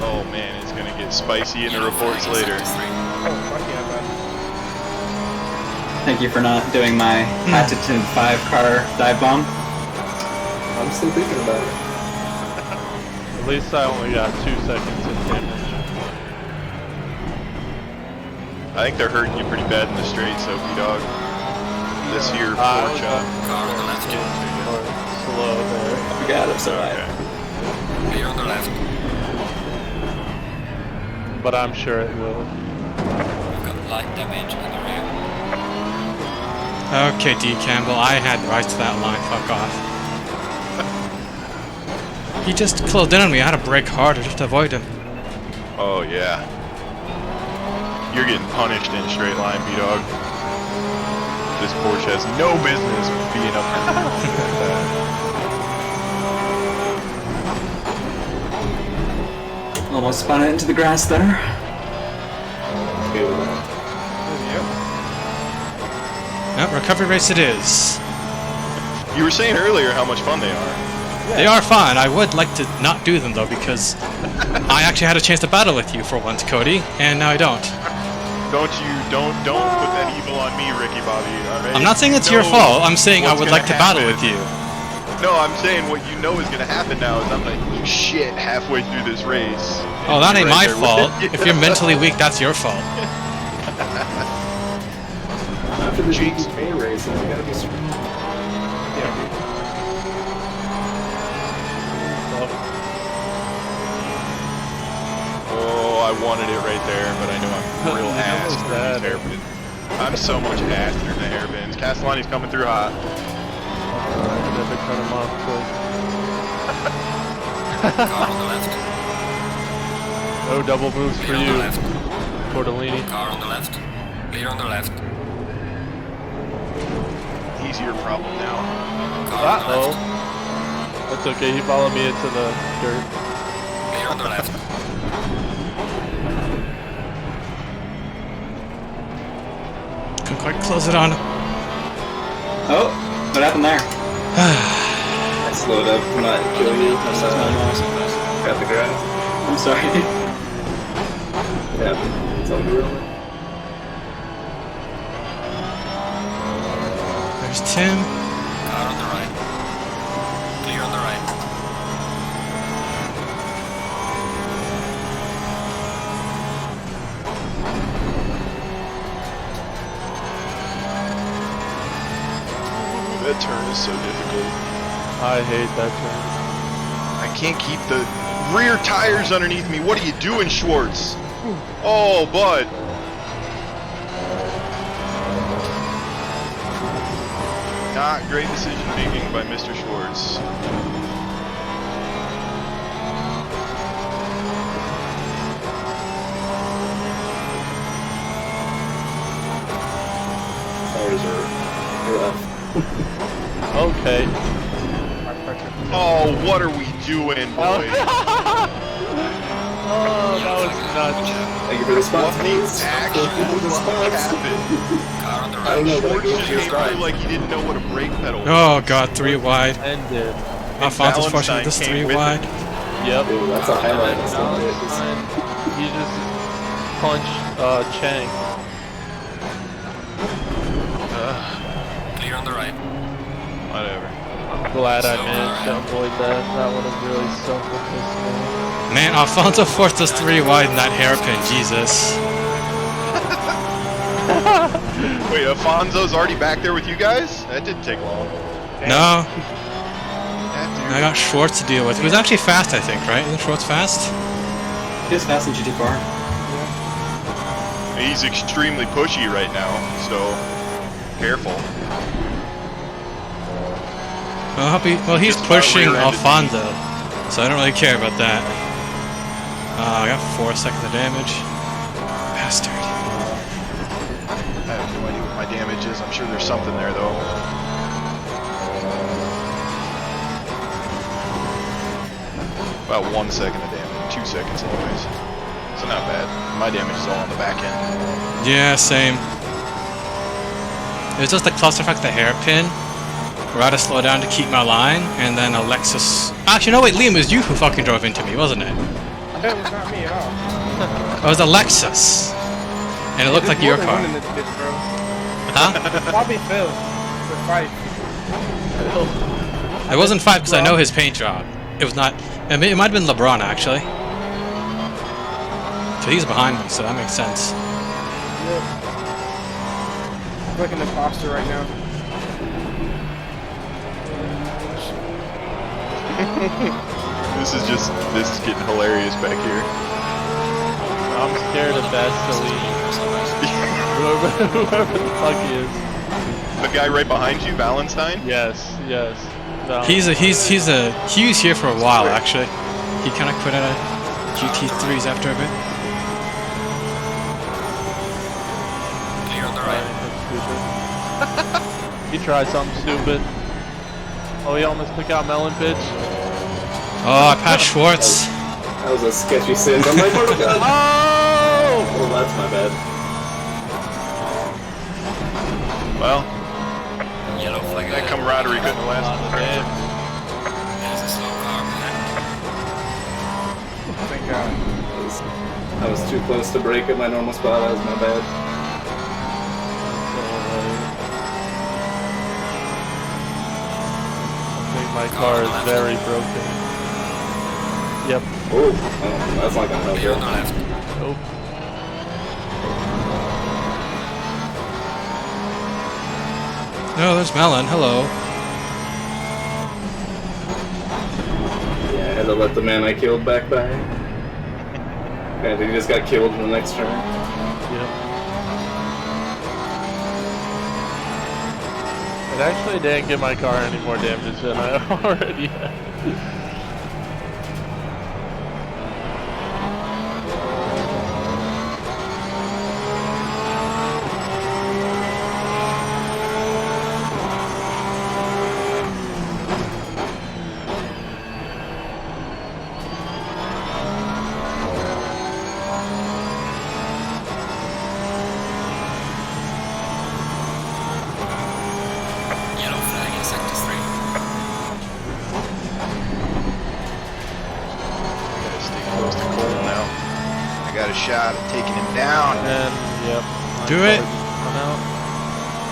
Oh man, it's gonna get spicy in the reports later. Oh, fuck yeah, bud. Thank you for not doing my patented 5-car dive bomb. I'm still thinking about it. At least I only got 2 seconds of damage. I think they're hurting you pretty bad in the straight, Soapy Dog. This here pork chop. Car on the left, Slow there. Oh god, I'm so high. clear on the left. But I'm sure it will. We've got light damage in the rear. Okay, D. Campbell, I had right to that line. Fuck off. He just closed in on me. I had to brake harder just to avoid him. Oh yeah. You're getting punished in straight line, B-Dog. This Porsche has no business being up there. Almost spun it into the grass there. Yep, recovery race it is. You were saying earlier how much fun they are. They are fun. I would like to not do them though, because I actually had a chance to battle with you for once, Cody, and now I don't. Don't put that evil on me, Ricky Bobby. Alright? I'm not saying it's your fault. I'm saying I would like to battle with you. No, I'm saying what you know is gonna happen now is I'm gonna eat shit halfway through this race. Oh, that ain't my there with fault. you. If you're mentally weak, that's your fault. After the GTK race, it's gotta be straight. Oh, I wanted it right there, but I know I'm real ass through these hairpins. I'm so much ass through the hairpins. Castellani's coming through hot. I never cut him off quick. Car on the left, No double moves for clear on the you, left. Tortellini. Car on the left, clear on the left. Easier problem now. Car on the Uh-oh. left, That's okay, he followed me into the dirt. clear on the left. Couldn't quite close it on. Oh, what happened there? I slowed up, not killing you. Got the grass. I'm sorry. Yeah, it's all good. There's Tim. Car on the right, clear on the right. That turn is so difficult. I hate that turn. I can't keep the rear tires underneath me. What are you doing, Schwartz? Oh, bud. Not great decision making by Mr. Schwartz. Tires are rough. Okay. Oh, what are we doing, boys? Oh, that was nuts. Thank you for the spot. What the actual fuck happened? Car on the I don't right, know, but I Schwartz go just to your came stride. through like he didn't know what a brake pedal was. Oh god, 3 wide. Ended. Alphonse's Valentine pushing this came 3 with wide. it. Yep. Dude, that's a highlight. That's not it. He just punched Chang. Clear on the right. Whatever. I'm glad I managed to avoid that. That would have really sucked with this man. Man, Alfonso forced us 3 wide in that hairpin, Jesus. Wait, Alfonso's already back there with you guys? That didn't take long. No, That I got Schwartz to deal with. He was actually fast, I think, right? Isn't Schwartz fast? He is fast in GT4. He's extremely pushy right now, so careful. Well, he's Just about pushing rear-ended Alfonso, so I don't really care about that. I got 4 seconds of damage. Bastard. I have no idea what my damage is. I'm sure there's something there, though. About 1 second of damage. 2 seconds, anyways. So not bad. My damage is all on the back end. Yeah, same. It was just the clusterfuck, the hairpin, where I had to slow down to keep my line, and then Alexis... Actually, no, wait, Liam, it was you who fucking drove into me, wasn't it? That was not me at all. It was Alexis. And it looked like your car. In this bitch, bro. Huh? Probably Phil. For fight. It wasn't 5 because I know his paint job. It was not... It might have been LeBron, actually. So he's behind me, so that makes sense. Yep. I'm like an imposter right now. This is getting hilarious back here. I'm scared of Vaseline. Whoever the fuck he is. The guy right behind you, Valentine? Yes. He was here for a while, actually. He kind of quit out of GT3s after a bit. Clear on the right. He tried something stupid. Oh, he almost took out Melon Pitch. Oh, I passed Schwartz. That was a sketchy sin on my part. Oh! Well, that's my bad. Well, Yellow flag. that camaraderie couldn't last. There's a slow car behind. Thank God. I was too close to break at my normal spot. That was my bad. I think my car is very broken. Yep. Oh, that's not gonna help Clear you. on the left. Nope. No, there's Melon. Hello. Yeah, I had to let the man I killed back by. And he just got killed in the next turn. Yep. It actually didn't give my car any more damage than I already had. Yellow flag in sector 3. Gotta stay close to Cole now. I got a shot at taking him down. And yep. Do it. Come out.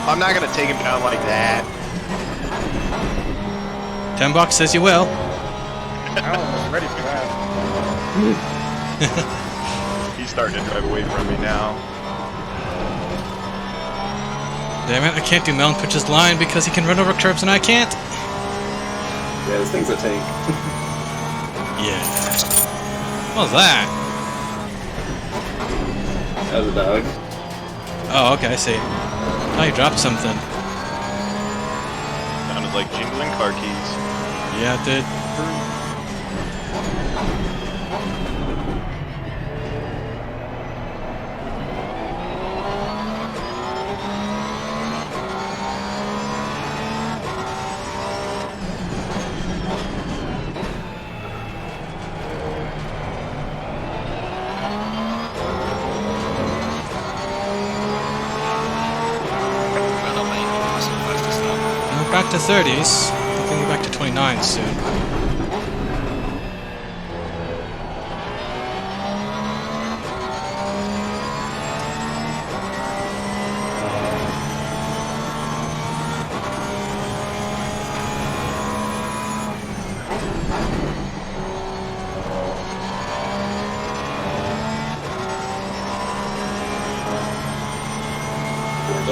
I'm not gonna take him down like that. 10 bucks says you will. I was ready for that. He's starting to drive away from me now. Damn it, I can't do Melon Pitch's line because he can run over curbs and I can't. Yeah, this thing's a tank. Yeah. What was that? That was a dog. Oh, okay, I see. Oh, you dropped something. Sounded like jingling car keys. Yeah, it did. Well, not many people so fast now. We're back to 30s. I think we're back to 29 soon.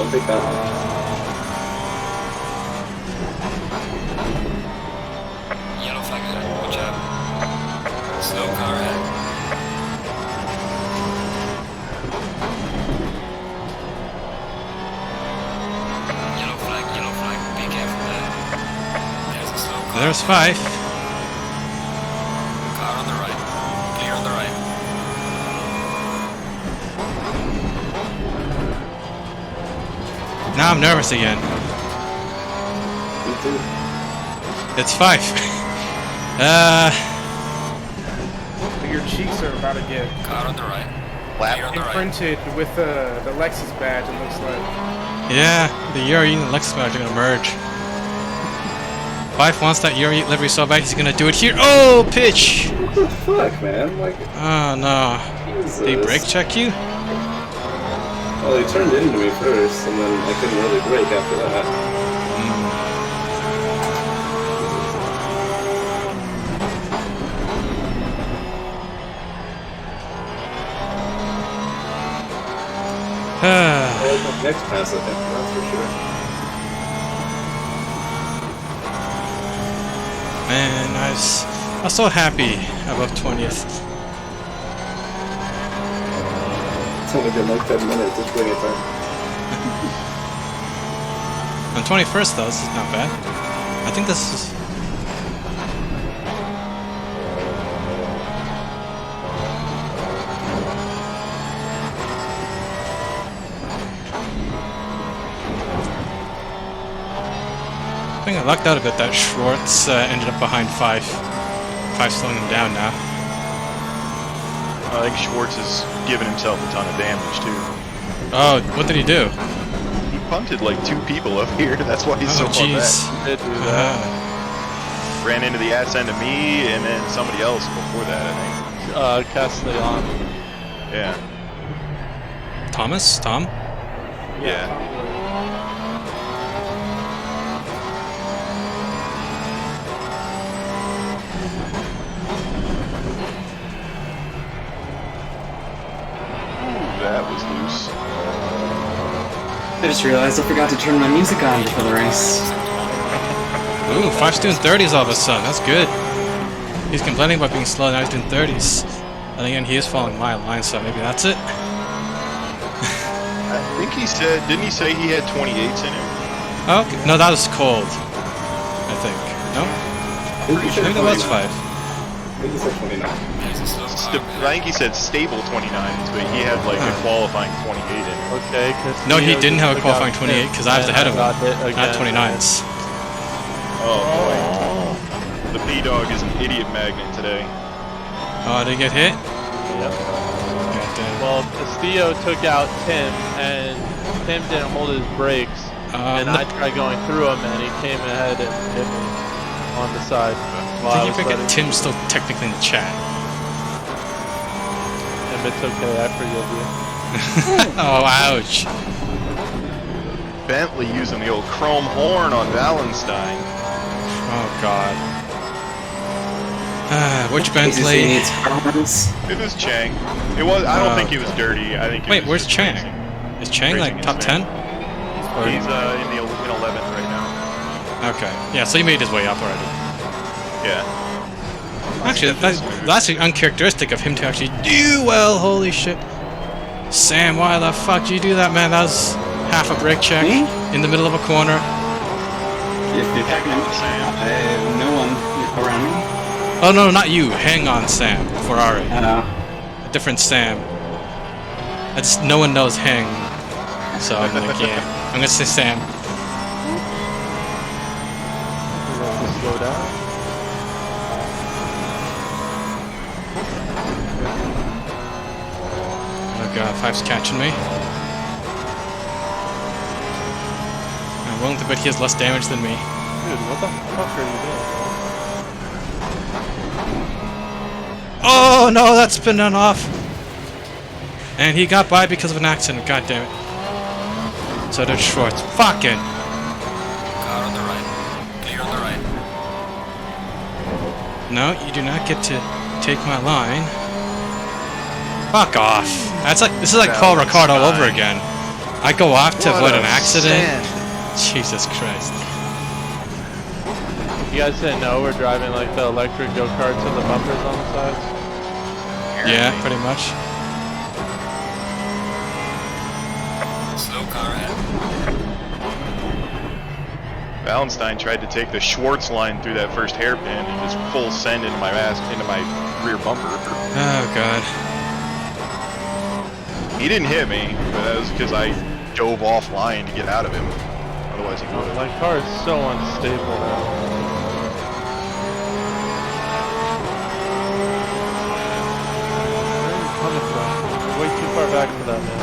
Don't take that one. Yellow flag ahead. Watch out. Slow car ahead. Yellow flag. Be careful there. There's a slow car. There's 5. Car on the right. Clear on the right. Now I'm nervous again. Me too. It's 5. Your cheeks are about to get Car on the right. Lap. Clear on the right. imprinted with the Lexus badge, it looks like. Yeah, the Euro and the Lexus badge are gonna merge. 5 wants that Euro livery so bad he's gonna do it here. Oh, pitch! What the fuck, man? Like, Oh no. Jesus. Did he brake check you? Well, he turned into me first, and then I couldn't really brake after that. Next pass, I think, that's for sure. Man, I was so happy above 20th. It's only been like 10 minutes, just bring it back. On 21st though, this is not bad. I think this is... I think I lucked out a bit that Schwartz ended up behind 5. 5 slowing him down now. I think Schwartz has given himself a ton of damage too. Oh, what did he do? He punted like 2 people up here. That's why he's so Oh, far jeez. back. Did do that. Ran into the ass end of me and then somebody else before that, I think. Castellan. Yeah. Thomas? Tom? Yeah. That was loose. I just realized I forgot to turn my music on before the race. Ooh, 5's doing 30s all of a sudden. That's good. He's complaining about being slow, now he's doing 30s. And again, he is following my line, so maybe that's it. I think he said, didn't he say he had 28s in him? Oh, okay. No, that was cold. I think. No? Maybe Maybe that was 5. Maybe he said 29. There's a slow car I think he said stable 29s, but he had like a qualifying 28 in him. Okay, No, he didn't have a qualifying 28 because I was ahead of him. Not 29s. Oh boy. The B-Dog is an idiot magnet today. Oh, did he get hit? Yep. Goddamn. Well, Castillo took out Tim, and Tim didn't hold his brakes. And I tried going through him, and he came ahead and hit me on the side. I think you forget Tim's still technically in the chat. And it's okay, I forgive you. Oh, ouch. Bentley using the old chrome horn on Wallenstein. Oh, God. Which Casey Bentley? needs horns. It was Chang. It was. I don't think he was dirty. I think. Wait, was where's just Chang? racing. Is Chang Racing like top his 10? man. He's in 11th right now. Okay. Yeah, so he made his way up already. Yeah. Actually, that's actually uncharacteristic of him to actually do well. Holy shit. Sam, why the fuck did you do that, man? That was half a brake check Me? in the middle of a corner. If you're checking, no one around me. Oh, no, not you. Hang on, Sam. Ferrari. Uh, A different Sam. No one knows hang. So I'm like, yeah. I'm gonna say Sam. Slow down. Oh god, 5's catching me. I'm willing to bet he has less damage than me. Dude, what the fuck are you doing? Oh no, that's been done off. And he got by because of an accident, god damn it. So did Schwartz. Fucking! Car on the right. Clear on the right. No, you do not get to take my line. Fuck off. That's like, this is like Paul Ricard all over again. I go off to What avoid a an accident. send. Jesus Christ. You guys didn't know we're driving like the electric go-karts and the bumpers on the sides? Yeah, pretty much. Slow car ahead. Valentine tried to take the Schwartz line through that first hairpin and just full send into my rear bumper. Oh god. He didn't hit me, but that was because I dove offline to get out of him. Otherwise, he would have. My car is so unstable now. Where are you coming from? You're way too far back for that, man.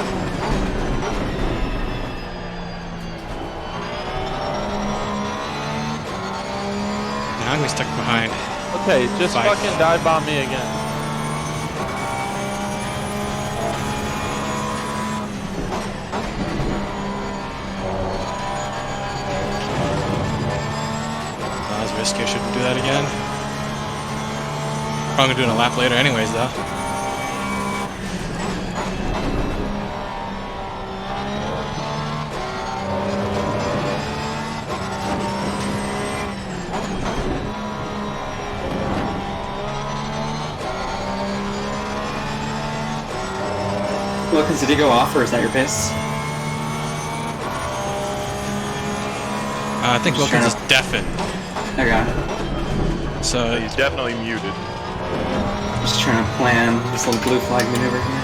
Now I'm gonna be stuck behind. Okay, just 5. fucking dive bomb me again. That was risky, I shouldn't do that again. Probably doing a lap later anyways though. Wilkins, did you go off or is that your pace? I think Just Wilkins is trying deafened. Okay. So He's definitely muted. Just trying to plan this little blue flag maneuver here.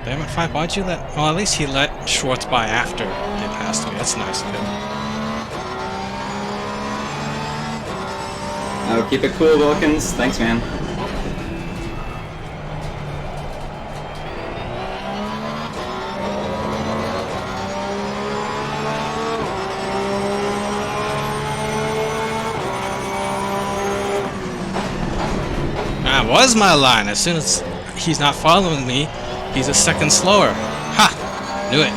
damn it, 5, why'd you let... Well, at least he let Schwartz by after they passed me. That's nice of him. Oh, keep it cool, Wilkins. Thanks, man. That was my line. As soon as he's not following me, he's a second slower. Ha! Knew it.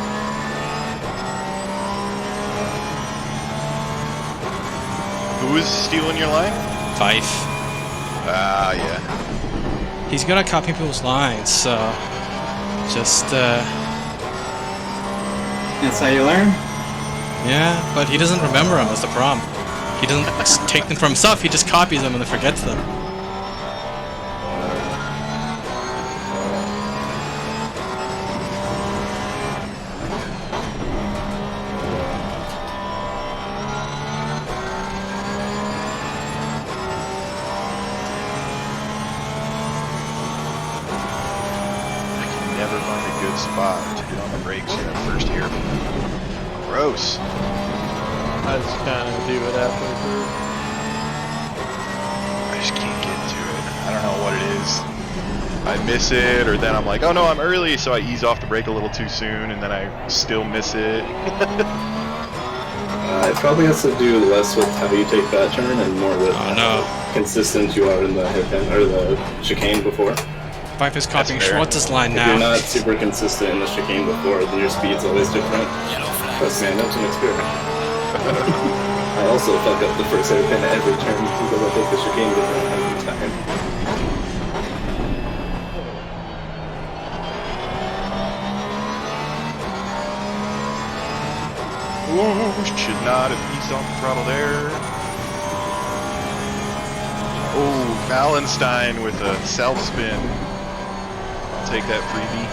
Who is stealing your line? Fife. Ah, yeah. He's good at copying people's lines, so... Just, That's how you learn? yeah, but he doesn't remember them, that's the problem. He doesn't take them for himself, he just copies them and then forgets them. Never find a good spot to get on the brakes in that first hairpin. Gross. I just kind of do it halfway through. I just can't get to it. I don't know what it is. I miss it, or then I'm like, oh no, I'm early, so I ease off the brake a little too soon, and then I still miss it. It probably has to do less with how you take that turn and more with how consistent you are in the hairpin or the chicane before. Fife is copying Schwartz's line If now. you're not super consistent in the chicane before, then your speed's always different. Trust me, that's an experience. I also fuck up the first hairpin at every turn because I take the chicane different every time. Ooh, should not have eased off the throttle there. Oh, Valentine with a self spin. I'll take that freebie.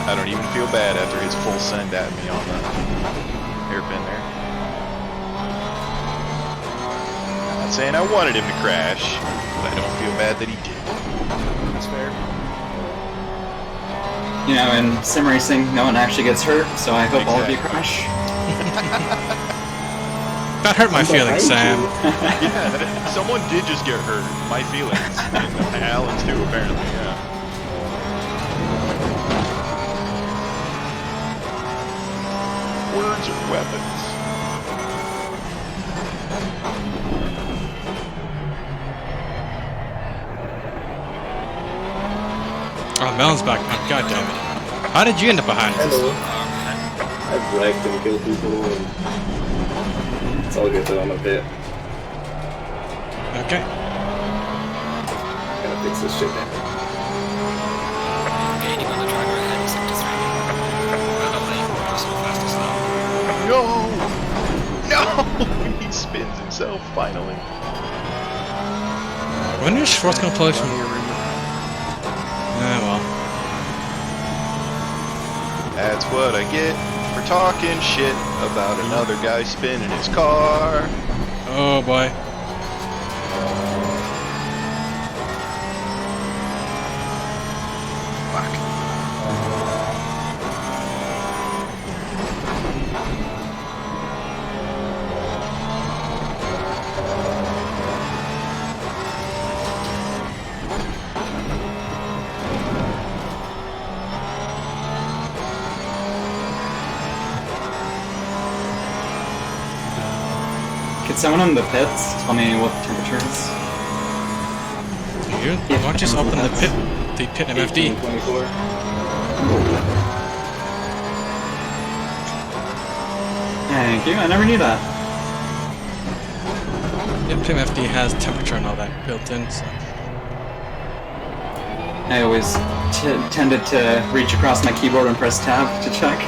I don't even feel bad after his full send at me on the hairpin there. I'm not saying I wanted him to crash, but I don't feel bad that he did. That's fair. You know, in sim racing, no one actually gets hurt, so I hope all of you crash. That hurt my feelings, Sam. Yeah, someone did just get hurt. My feelings. And Alan's too, apparently, yeah. Words are weapons. Oh, Melon's back. Oh, God damn it. How did you end up behind us? Hello. I I've wrecked and killed people, and it's all good though. I'm a pit. Okay. Gotta fix this shit now. Gaining on the driver ahead in sector 3. Red lane, possible fastest lap. No! He spins himself finally. When is Schwartz gonna play from? Well. That's what I get for talking shit about another guy spinning his car. Oh boy. Could someone in the pits tell me what the temperature is? You? Why don't you just open the pit MFD? 1824. Thank you, I never knew that. Yep, pit MFD has temperature and all that built in, so. I always tended to reach across my keyboard and press tab to check.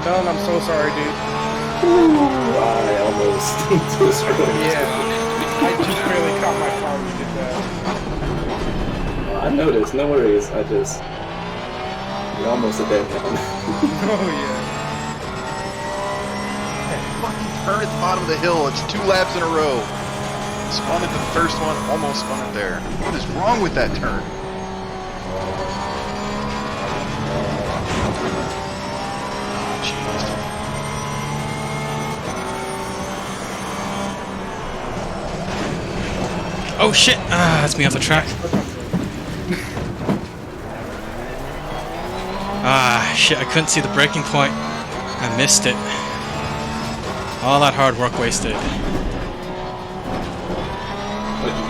Done, I'm so sorry, dude. Ooh, I almost destroyed. Yeah, I just barely caught my car when you did that. I noticed, no worries. You're almost a dead man. Oh yeah. That fucking turn at the bottom of the hill. It's 2 laps in a row. Spun at the first one, almost spun it there. What is wrong with that turn? Oh shit! Ah, that's me off the track. Ah, shit, I couldn't see the breaking point. I missed it. All that hard work wasted.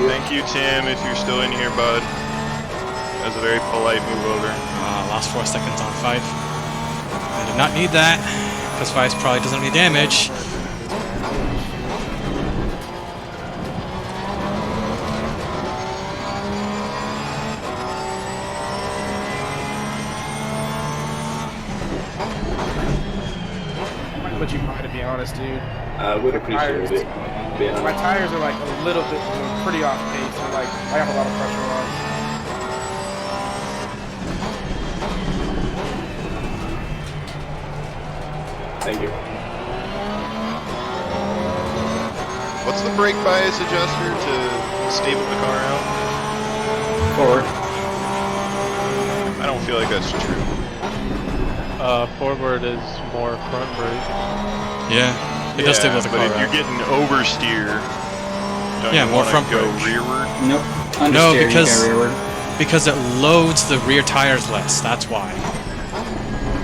Thank you, Tim, if you're still in here, bud. That was a very polite move over. Lost 4 seconds on 5. I did not need that, because 5 probably doesn't have any damage. But you might, to be honest, dude. I would appreciate it. My tires are like a little bit, pretty off pace. They're like, I have a lot of pressure on. Thank you. What's the brake bias adjuster to stable the car out? Forward. I don't feel like that's true. Forward is more front brake. Yeah, it does stable the car but if out. you're getting oversteer, don't Yeah, you more wanna front go brake. rearward? Nope. No, Understeer, you because go rearward. because it loads the rear tires less. That's why.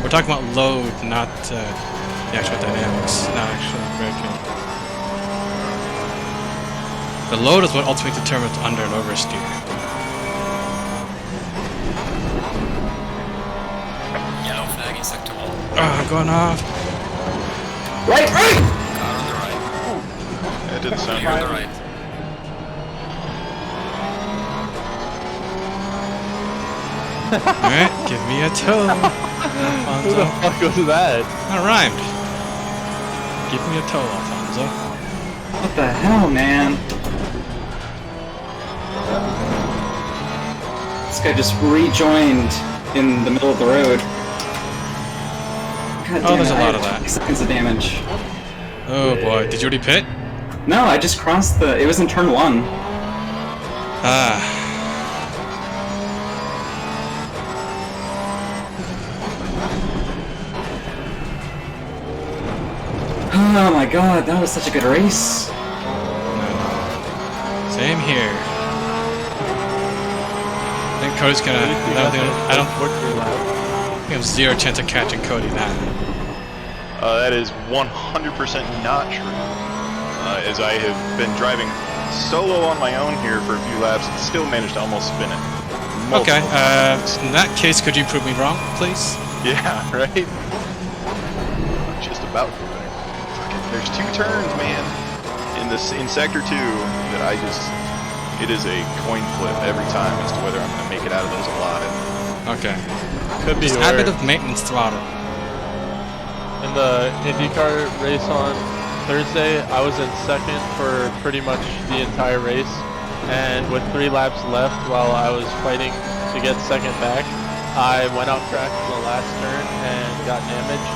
We're talking about load, not the actual dynamics, not actual braking. The load is what ultimately determines under and oversteer. Yellow flag in sector 1. I'm going off. Right! Car on the right. That didn't sound Clear on right. the right. Alright, give me a toe. Who the Alfonso. fuck was that? That rhymed. Give me a toe, Alfonso. What the hell, man? This guy just rejoined in the middle of the road. God damn there's it, a I lot had of that. 20 seconds of damage. Oh boy, did you already pit? No, I just crossed the... It was in turn 1. Ah. Oh my god, that was such a good race. Same here. I think Cody's gonna... I don't have 0 chance of catching Cody now. That is 100% not true. As I have been driving solo on my own here for a few laps and still managed to almost spin it. Okay, Multiple times. in that case, could you prove me wrong, please? Yeah, right? Just about there. There's 2 turns, man, in Sector 2 that it is a coin flip every time as to whether I'm going to make it out of those alive. Okay. Could be Just add a bit worse. of maintenance throttle. In the IndyCar race on Thursday, I was in second for pretty much the entire race, and with 3 laps left while I was fighting to get second back, I went out track in the last turn and got damaged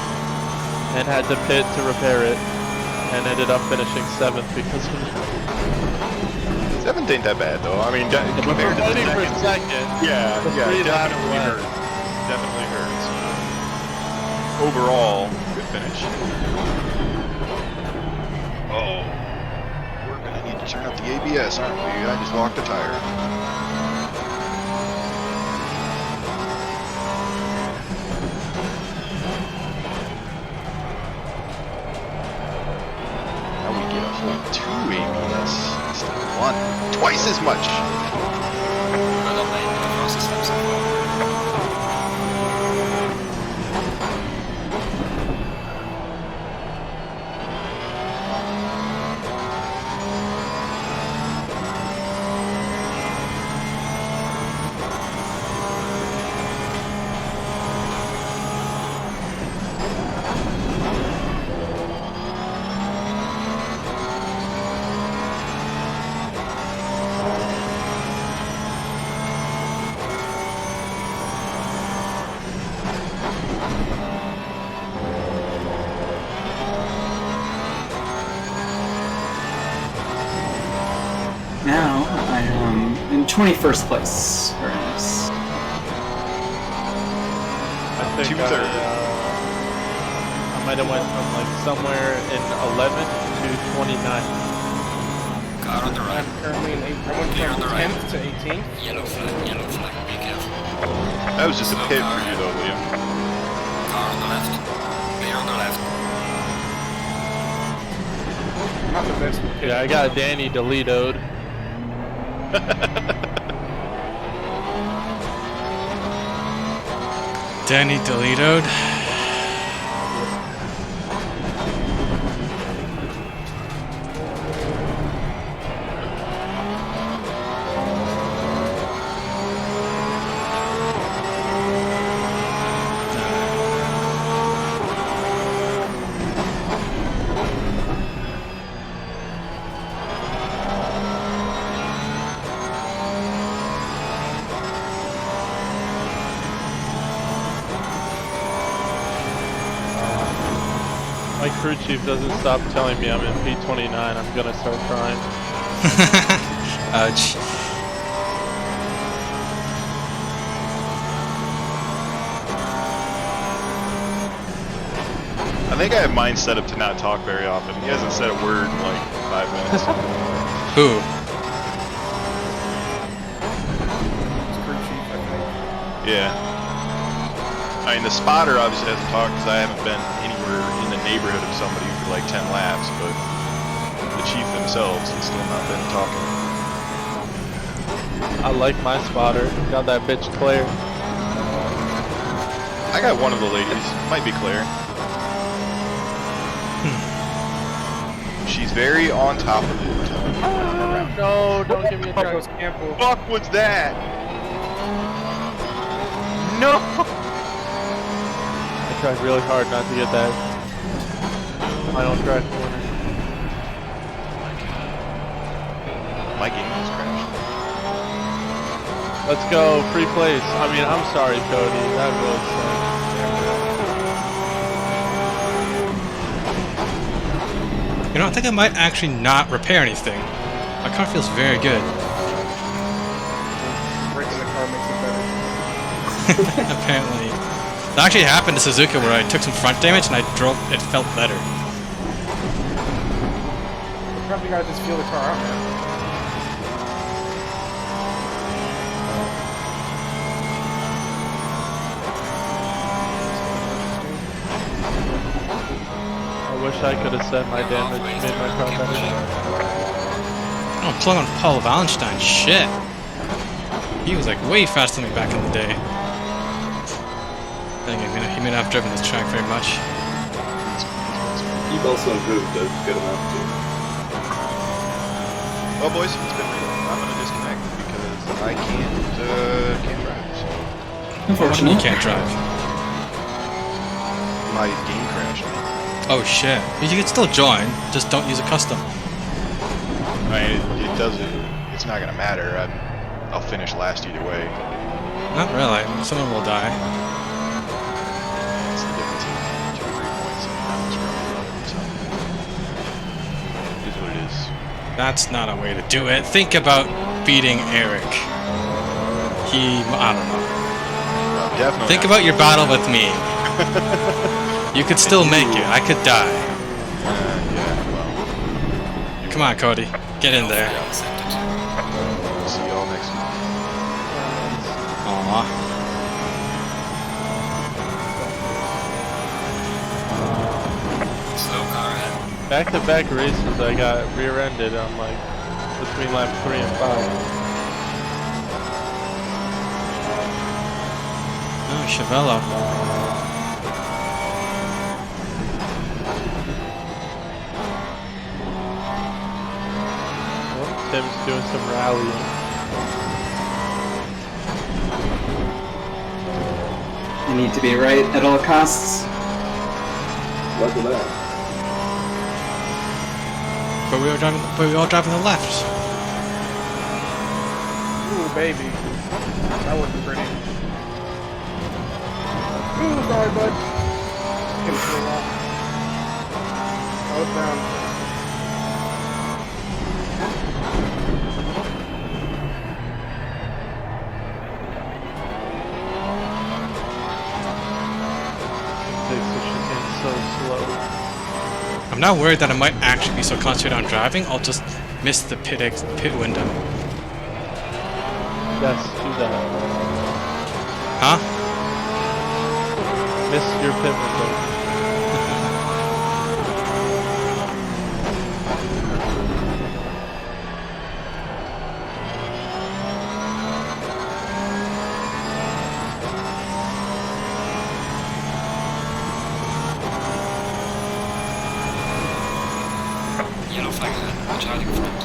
and had to pit to repair it, and ended up finishing 7th because of it. 7th ain't that bad, though. I mean, compared to the Fighting for second. second. Yeah, The 3 laps definitely left. hurts. Definitely hurts. Overall, good finish. Oh, we're gonna need to turn up the ABS, aren't we? I just locked a tire. Now we get a whole 2 ABS instead of 1. Twice as much. Well, I'll make the process steps as well. Now I am in 21st place. Very nice. I think 2/3. I might have went from like somewhere in 11th to 29th. Car on the right. I'm currently in 8th. I went Clear on from the right. 10th to 18th. Yellow flag, be careful. That was just a pit for you, though, Liam. Car on the left. Clear on the left. Not the best. Yeah, I got Danny Deleto'd. Danny Deleto'd. My crew chief doesn't stop telling me I'm in P29. I'm gonna start crying. Ouch. I think I have mine set up to not talk very often. He hasn't said a word in like 5 minutes. Who? It's crew chief, I think. Yeah. I mean, the spotter obviously hasn't talked because I haven't been anywhere in the neighborhood of somebody for like 10 laps, but the chief themselves has still not been talking. I like my spotter. Got that bitch Claire. I got one of the ladies. Might be Claire. She's very on top of it. No, don't give me a Fuck track. was Campbell. Fuck was that? No! I tried really hard not to get that. My own track corner. My game has crashed. Let's go, free place. I mean, I'm sorry, Cody. That really sucks. You know, I think I might actually not repair anything. My car feels very good. Breaking the car makes it better. Apparently. That actually happened to Suzuka where I took some front damage and I drove, it felt better. You probably gotta just feel the car out, man. I wish I could have said my damage made my car better. I'm pulling on Paul Wallenstein. Shit. He was like way faster than me back in the day. I think he may not have driven this track very much. You've also improved a good amount too. Well, boys, it's been real. I'm gonna disconnect because I can't drive. So. Unfortunately, you can't drive. My game crashed. Oh shit! You can still join. Just don't use a custom. I mean, it doesn't. It's not gonna matter. I'll finish last either way. Not really. Someone will die. It's the difference in 2 or 3 points and rounds from 11. So it is what it is. That's not a way to do it. Think about beating Eric. I don't know. Well, definitely. Think about your battle with me. You could still make it. I could die. Yeah, well. Come on, Cody. Get in there. We'll see y'all next week. Aww. Slow car ahead. Back-to-back races, I got rear-ended on like between lap 3 and 5. Oh, Chevello. Tim's doing some rallying. You need to be right at all costs. Look at that. But we were all driving the left. Ooh, baby. That wasn't pretty. Ooh, sorry, bud. It was really long. Oh, it's down. I'm not worried that I might actually be so concentrated on driving, I'll just miss the pit window. Yes, do that. Huh? Miss your pit window. Yellow flag ahead. Charging front.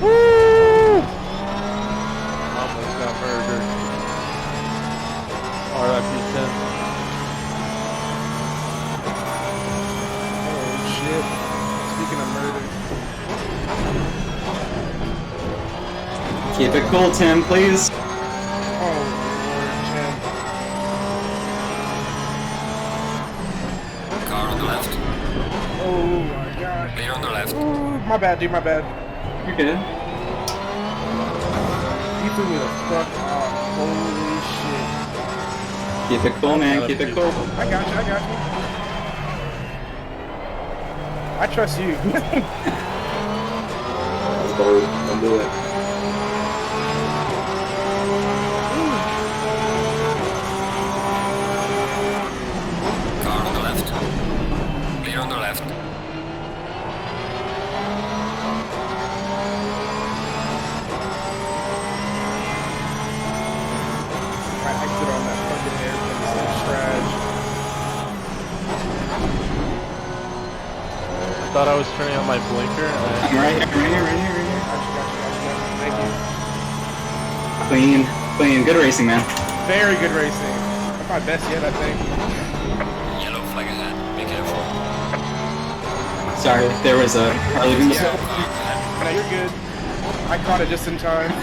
Woo! Almost got murdered. R.I.P. Tim. Oh, shit. Speaking of murder. Keep it cool, Tim, please. Oh, Lord, Tim. Car on the left. Oh, my God. Clear on the left. Ooh, my bad, dude, my bad. You're good. You threw me the fuck off. Holy shit. Keep it cool, man. Keep it cool. I got you, I got you. I trust you. That's bold. Don't do it. Car on the left. Clear on the left. I exit on that fucking airplane. Trash. I thought I was turning on my blinker and I'm right here, right here, right here, right here. Gotcha. Thank you. Clean. Good racing, man. Very good racing. That's my best yet, I think. Yellow flag ahead. Be careful. Sorry, there was a car leaving the Slow store. car ahead. No, you're good. I caught it just in time.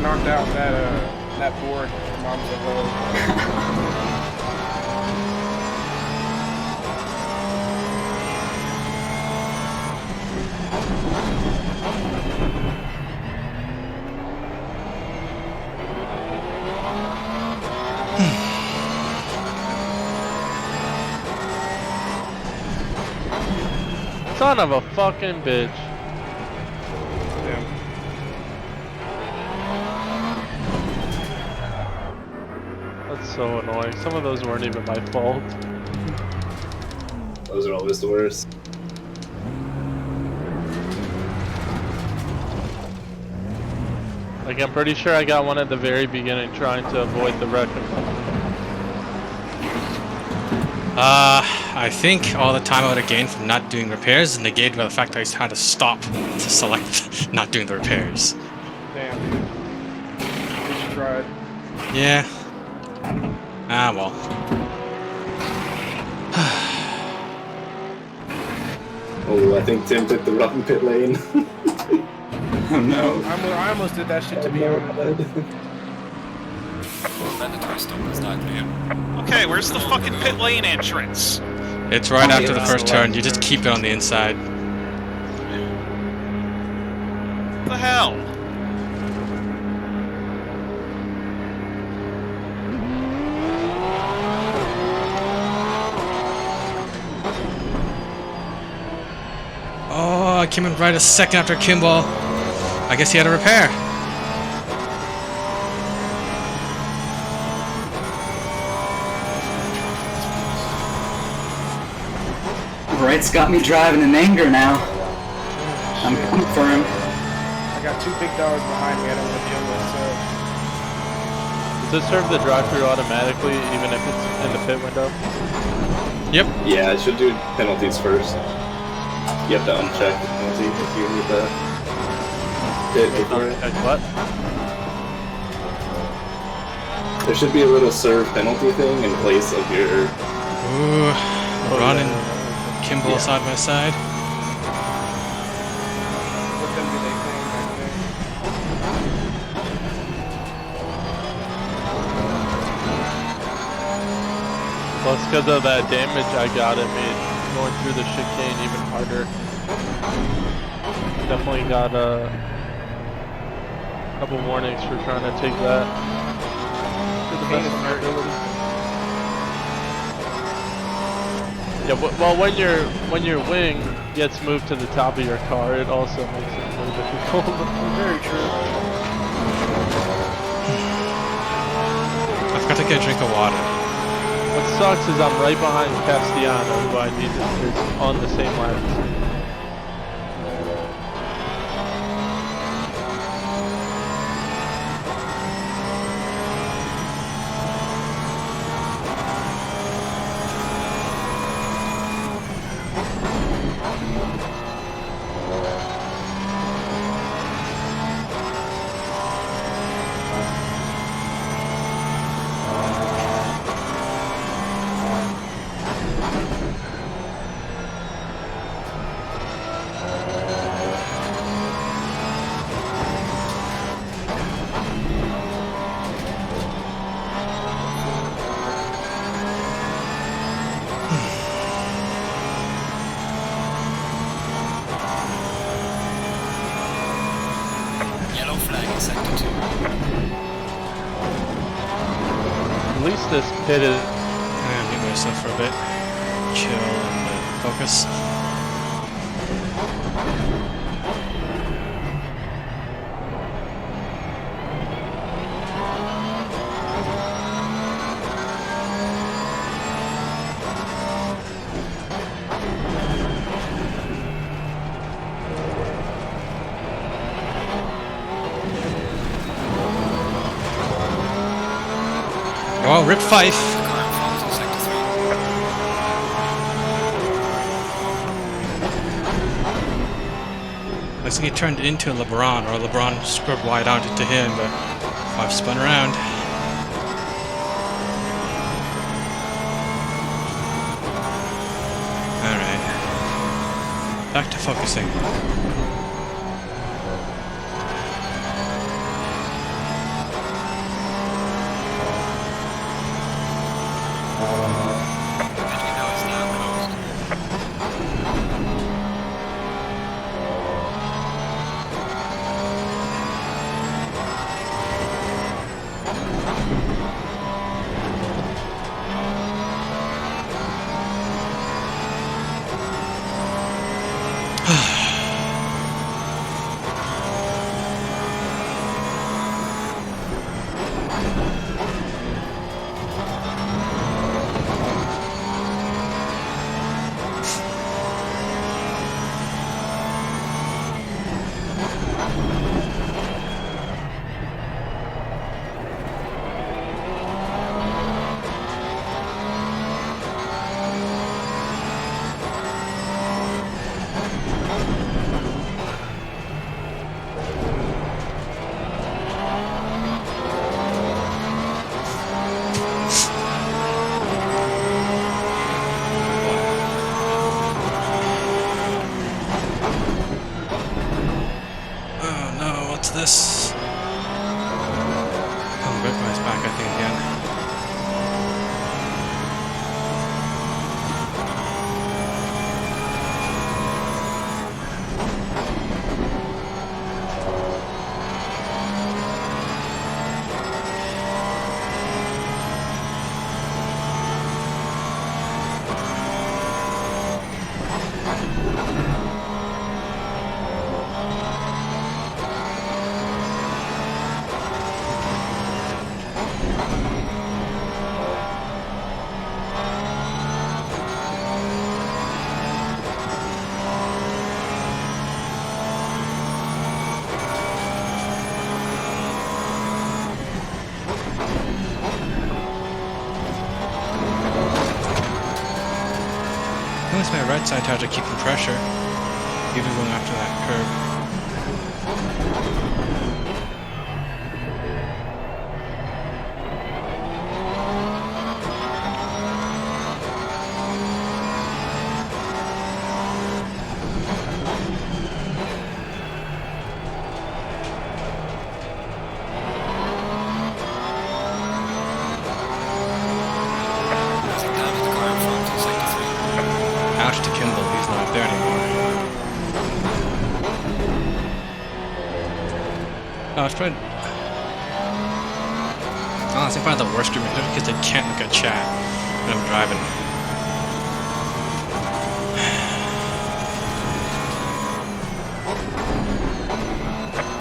Knocked out that board. Mom's a hole. Son of a fucking bitch. Damn. That's so annoying. Some of those weren't even my fault. Those are always the worst. Like, I'm pretty sure I got one at the very beginning trying to avoid the wreck. I think all the time I would have gained from not doing repairs is negated by the fact that I had to stop to select not doing the repairs. Damn. At least you tried. Yeah. Ah, well. Oh, I think Tim took the wrong pit lane. Oh no. I almost did that shit to be honest. Mandatory stop is not clear. Okay, where's the fucking pit lane entrance? It's right after the first turn. You just keep it on the inside. What the hell? Oh, I came in right a second after Kimball. I guess he had a repair. Wright's got me driving in anger now. I'm coming for him. I got 2 big dogs behind me I don't want to deal with, so... Does it serve the drive-thru automatically, even if it's in the pit window? Yep. Yeah, it should do penalties first. You have to uncheck the penalty if you need that. What? There should be a little serve penalty thing in place of your... Ooh, Ron and Kimball side by side. What them do they think back there? Well, it's because of that damage I got, it made going through the chicane even harder. Definitely got a couple warnings for trying to take that to the best of my ability. Yeah, well, when your wing gets moved to the top of your car, it also makes it more difficult. Very true. I forgot to get a drink of water. What sucks is I'm right behind Castellano, who I need is on the same lap. Yellow flag in sector 2. At least this pit is... I'm mute myself for a bit. Chill and focus. Oh, Rip Fife. Looks like he turned into LeBron, or LeBron scrubbed wide out into him, but Fife spun around. Alright. Back to focusing. think it's my right side tire to keep in pressure, even going after that curve. Oh, it's probably... honestly, probably the worst group because they can't look at chat when I'm driving.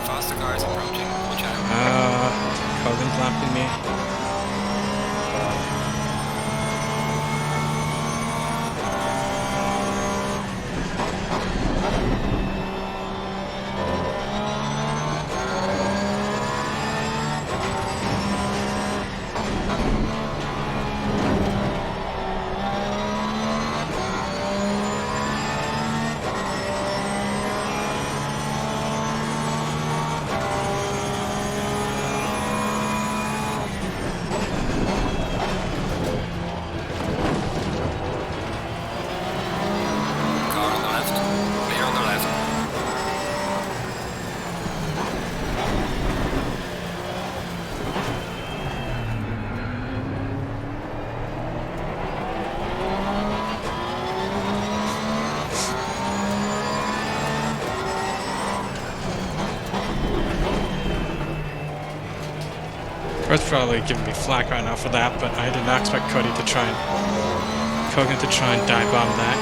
Faster cars approaching. Watch out. Kogan's lapping me. Earth's probably giving me flack right now for that, but I did not expect Kogan to try and dive bomb that.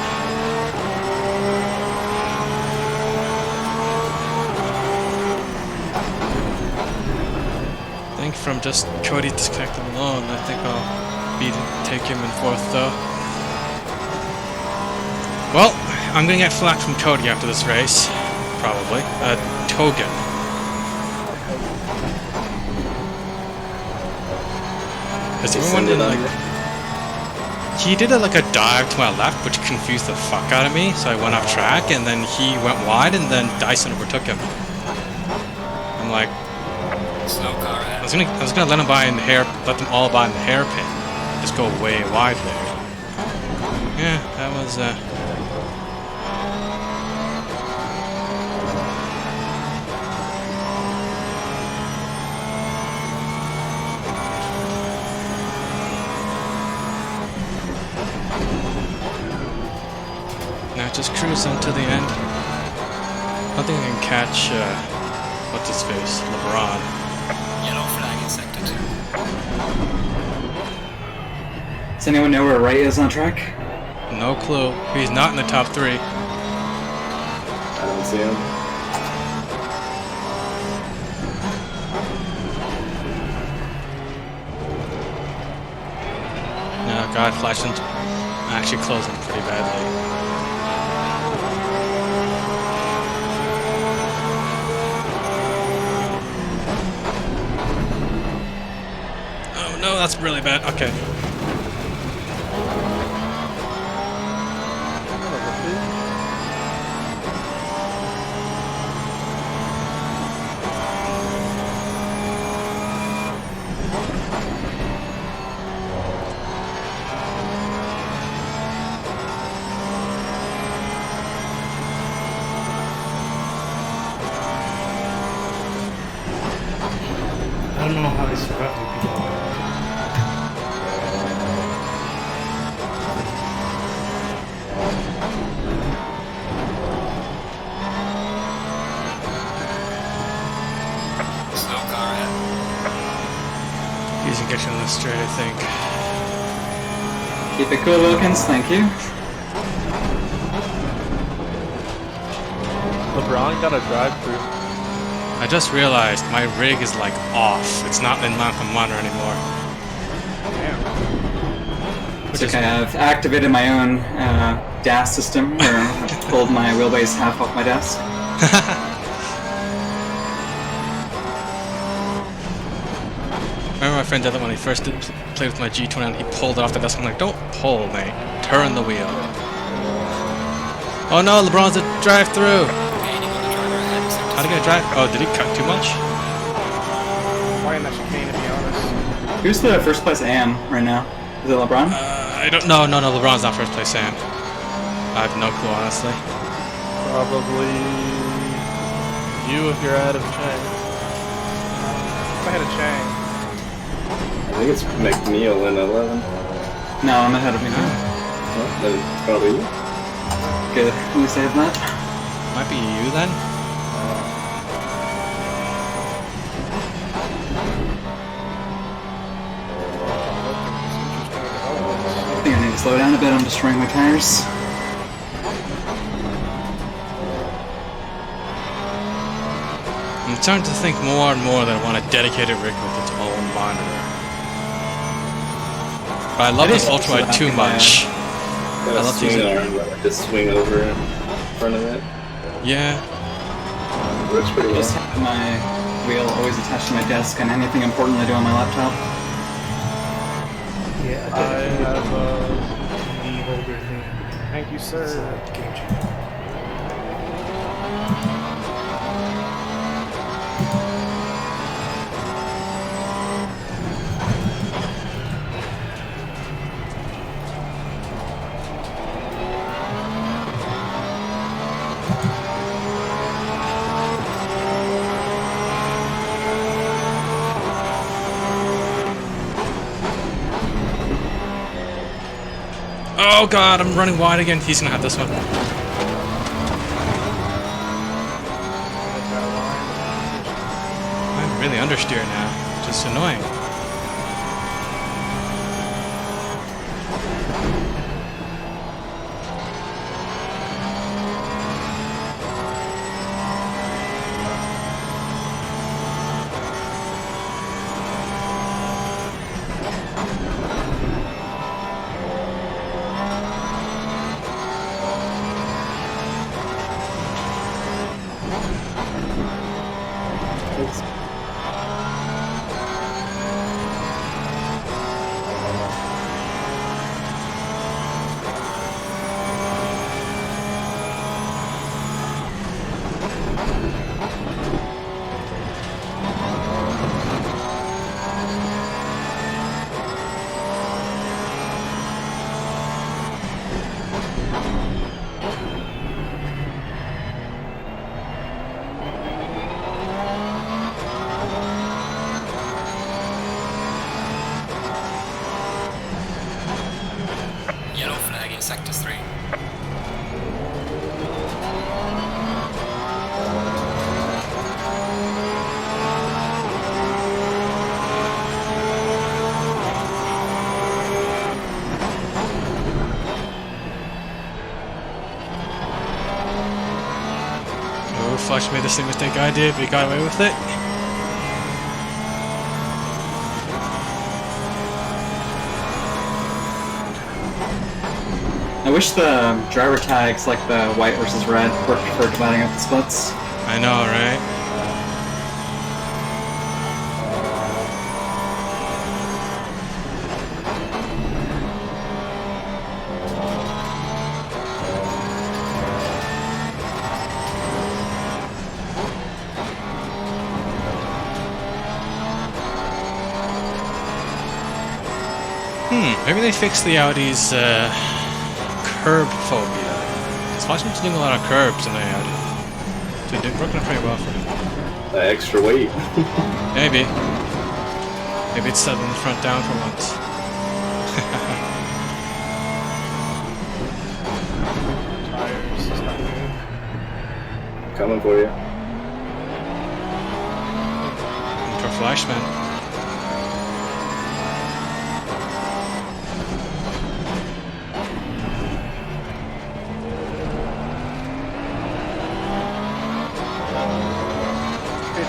I think from just Cody disconnected alone, I think I'll take him in fourth though. Well, I'm gonna get flack from Cody after this race, probably. Togan. Because everyone didn't like... He did like a dive to my left, which confused the fuck out of me, so I went off track, and then he went wide, and then Dyson overtook him. I'm like... Slow car ahead. I was gonna let them all by in the hairpin. Just go way wide there. Yeah, that was, just cruising to the end. I don't think I can catch, what's his face? LeBron. Yellow flag in sector 2. Does anyone know where Wright is on track? No clue. He's not in the top 3. I don't see him. No, God, flashing's actually closing pretty badly. No, that's really bad. Okay. I don't know how I survived it before. Get you on the straight, I think. Keep it cool, Wilkins. Thank you. LeBron got a drive-through. I just realized my rig is like off. It's not in lamp and monitor anymore. Damn. It's okay, I've activated my own DAS system where I've pulled my wheelbase half off my desk. Remember my friend did that when he first played with my G20 and he pulled it off the desk. I'm like, don't pull, mate. Turn the wheel. Oh no, LeBron's a drive-through. Gaining on the driver ahead. Sector How did he get a drive? Oh, did he cut too much? Why in that chicane, to be honest? Who's the first place AM right now? Is it LeBron? I don't. No, LeBron's not first place, Sam. I have no clue, honestly. Probably you if you're out of Chang. If I had a Chang. I think it's McNeil in 11. No, I'm ahead of me. Well, then it's probably you. Good. Can we save that? Might be you then. I think I need to slow down a bit. I'm destroying my tires. I'm starting to think more and more that I want a dedicated rig with its own monitor. But I love this ultralight too much. Got a swing arm, just swing over in front of it. Yeah. Works pretty I well. just have my wheel always attached to my desk, and anything important I do on my laptop. Yeah, I have the holder thing. Thank you, It's sir. a game changer. Oh god, I'm running wide again. He's gonna have this one. I'm really understeer now. Just annoying. Yellow flag in sector 3. Oh, Flash made the same mistake I did, but he got away with it. I wish the driver tags, like the white versus red, worked for dividing up the splits. I know, right? Maybe they fixed the Audi's curb phobia. Because Washington's doing a lot of curbs in the Audi. So they're working pretty well for him. Extra weight. Maybe. Maybe it's settling the front down for once. Tires, it's not good. Coming for you. And for Flashman.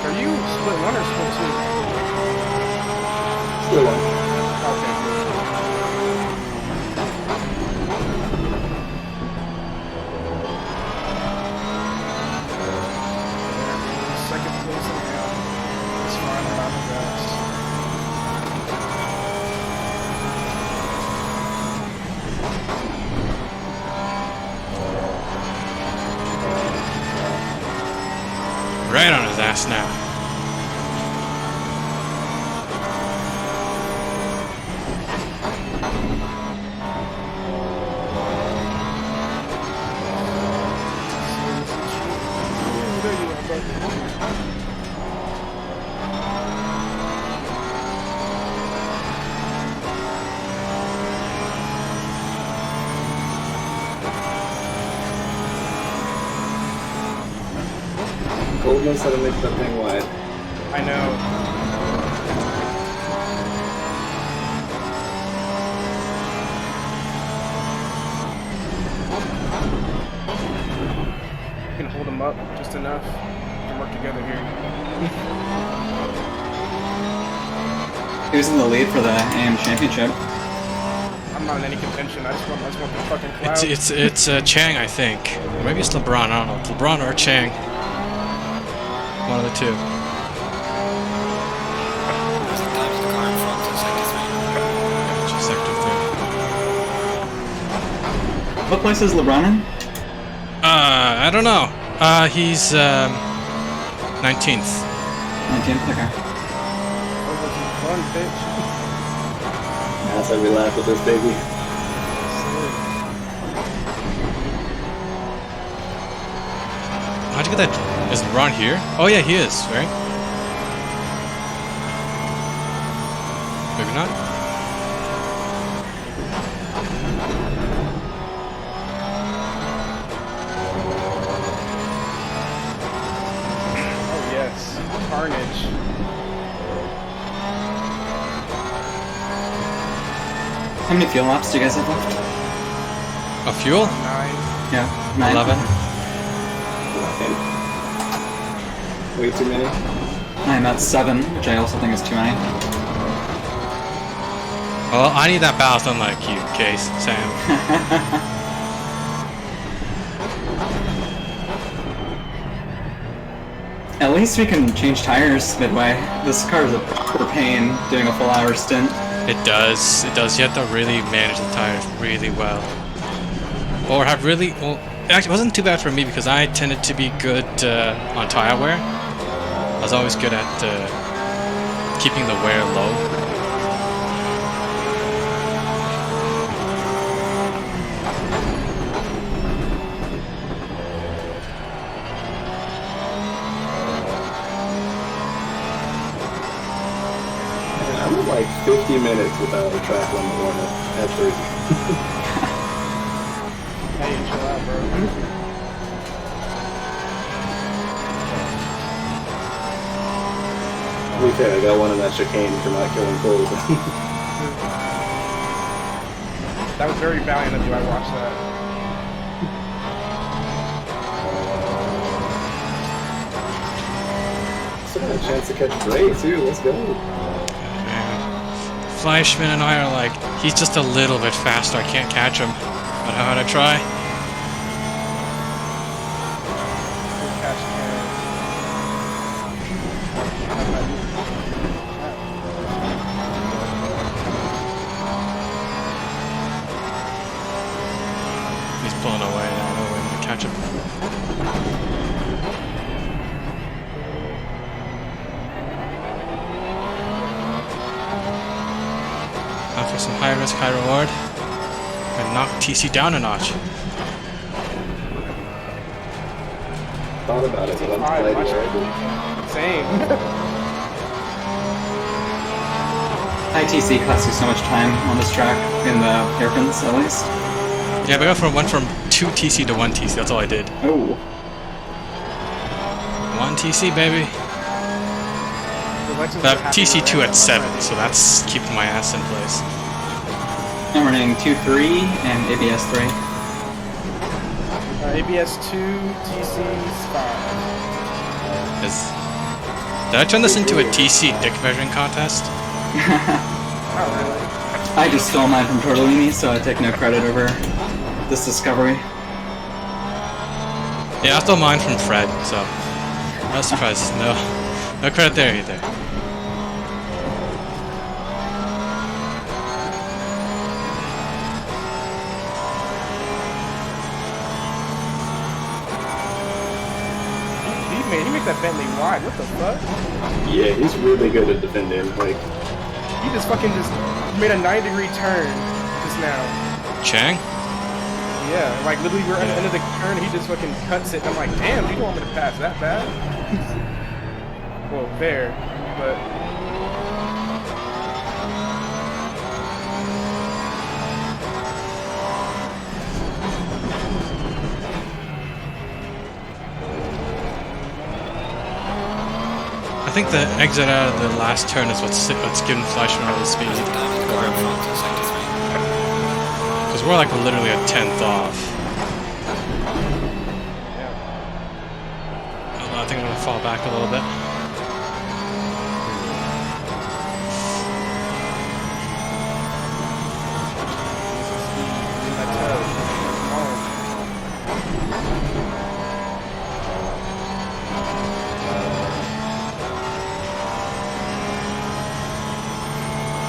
Are you split one or split two? Split one. Okay. Second place in the It's fine, I'm not the best. fast now. Gold knows how to make that thing wide. I know. You can hold them up just enough. We can work together here. Who's in the lead for the AM Championship? I'm not in any contention. I just want the fucking cloud. It's Chang, I think. Or maybe it's LeBron. I don't know. It's LeBron or Chang. One of the two. Sometimes the car in front is sector 3. Sector 3. What place is LeBron in? I don't know. He's 19th. 19th, okay. That was fun, bitch. That's how we laugh with this baby. How'd you get that? Is LeBron here? Oh yeah, he is, right? Maybe not? Oh yes, carnage. How many fuel laps do you guys have left? A fuel? 9. Yeah, 9. 11. Nothing. Way too many. I'm at 7, which I also think is too many. Well, I need that ballast unlike you, Case, Sam. At least we can change tires midway. This car is a proper pain doing a full hour stint. It does. It does. You have to really manage the tires really well. Or have really... Well, actually, it wasn't too bad for me because I tended to be good on tire wear. I was always good at keeping the wear low. I'm at like 50 minutes without a track limit on it at 3. Hey, chill out, bro. To be fair, I got one in that chicane for not killing Cole. That was very valiant of you. I watched that. Still got a chance to catch Bray too. Let's go. Fleischman and I are like, he's just a little bit faster. I can't catch him. But how would I try? Good catch, He's pulling away. I don't know when to catch him. After some high risk, high reward. And knock TC down a notch. Thought about it, but I'm Alright, playing watch it. already. Same. ITC costs you so much time on this track, in the hairpins at least. Yeah, but I went from 2 TC to 1 TC. That's all I did. Oh. 1 TC, baby. But TC2 at 7, so that's keeping my ass in place. I'm running 2.3 and ABS 3. ABS 2, TC's 5. Did I turn this into a TC dick measuring contest? Not really. I just stole mine from Tortellini, so I take no credit over this discovery. Yeah, I stole mine from Fred, so no surprises. No credit there either. Man, he makes that Bentley wide. What the fuck? Yeah, he's really good at defending. Like, he just made a 9-degree turn just now. Chang? Yeah, like literally we're at the end of the turn, he just fucking cuts it. And I'm like, damn, you don't want me to pass that bad? Well, fair, but. I think the exit out of the last turn is what's giving Fleischmann all the speed. Because we're like literally a 10th off. I think I'm gonna fall back a little bit.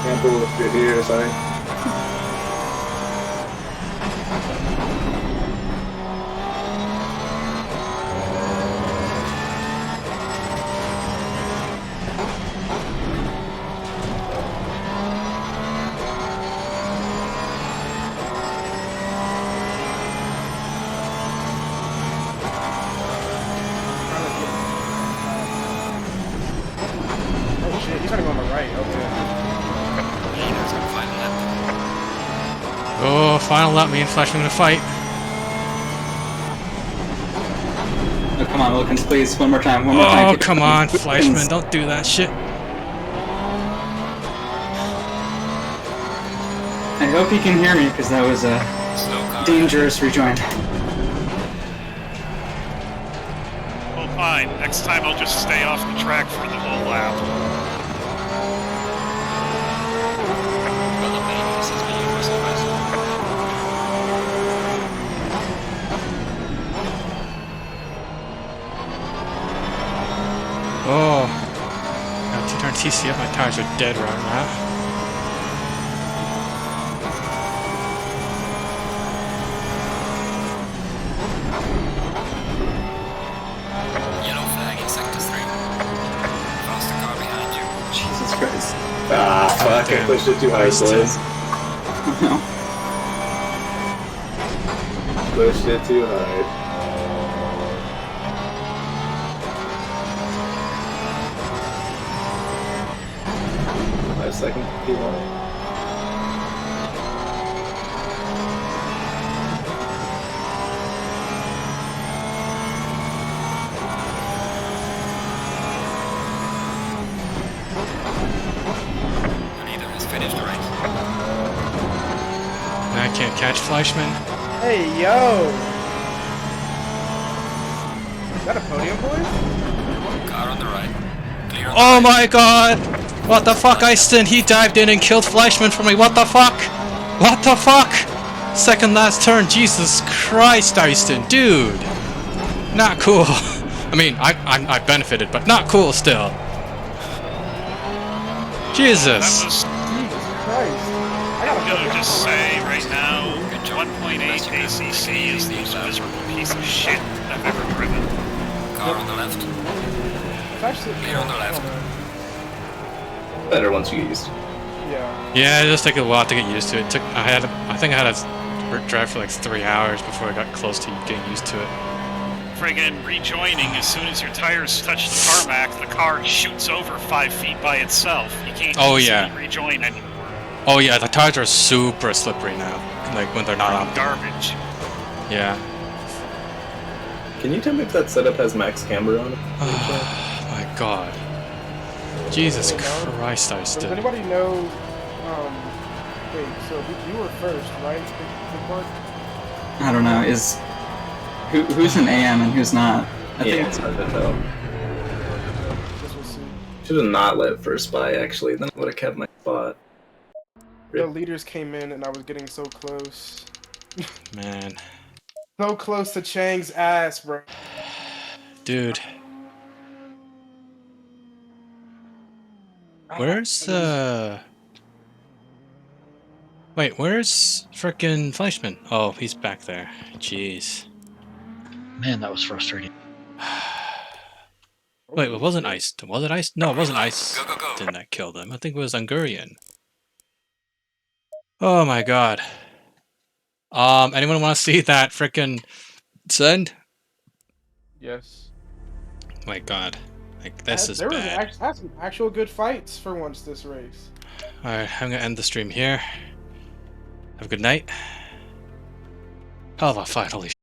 Campbell, if you're here, sorry. Oh shit, he's trying to go on the right, okay. Oh, final lap, me and Fleischmann gonna fight. Oh, come on, Wilkins, please. One more time, one more time. Oh, come on, Fleischmann, don't do that shit. I hope you can hear me, because that was a dangerous rejoin. Well, fine. Next time I'll just stay off the track for the whole lap. Oh. Got to turn TC up, my tires are dead right now. Yellow flag in sector 3. Faster car behind you. Jesus Christ. Ah, fuck, I pushed it too high, boys. No. Pushed it too high. Second P1. Leader has finished the race. I can't catch Fleischmann. Hey, yo! Is that a podium, boys? Car on the right. Clear on the Oh right. my god! What the fuck, Eiston? He dived in and killed Fleischmann for me. What the fuck? What the fuck? Second last turn. Jesus Christ, Eiston. Dude. Not cool. I mean, I benefited, but not cool still. Jesus. Jesus Christ. I'm gonna just say right now, 1.8 ACC is the most miserable piece of shit I've ever driven. Car on the left. It's actually Clear on the left. Better once you get used to it. Yeah. Yeah, it just took a while to get used to it. I think I had to drive for like 3 hours before I got close to getting used to it. Friggin' rejoining, as soon as your tires touch the tarmac, the car shoots over 5 feet by itself. You can't easily rejoin anymore. Oh yeah, the tires are super slippery now. Like when they're not on. Garbage. Yeah. Can you tell me if that setup has max camber on it? Oh my god. Jesus Christ, Does Eiston. anybody know, wait, so you were first, right? Big Mark? I don't know, who's an AM and who's not? I think it's hard to tell. Guess we'll see. Should have not let first by, actually, then I would have kept my spot. The leaders came in and I was getting so close. Man. So close to Chang's ass, bro. Dude. Where's, Wait, where's frickin' Fleischmann? Oh, he's back there. Jeez. Man, that was frustrating. Wait, it wasn't ice. Was it ice? No, it wasn't ice. Go, go, go. Didn't that kill them? I think it was Hungarian. Oh my god. Anyone want to see that frickin' send? Yes. My god. Like, this is There was bad. had some actual good fights for once this race. Alright, I'm gonna end the stream here. Have a good night. Hell of a fight, holy shit.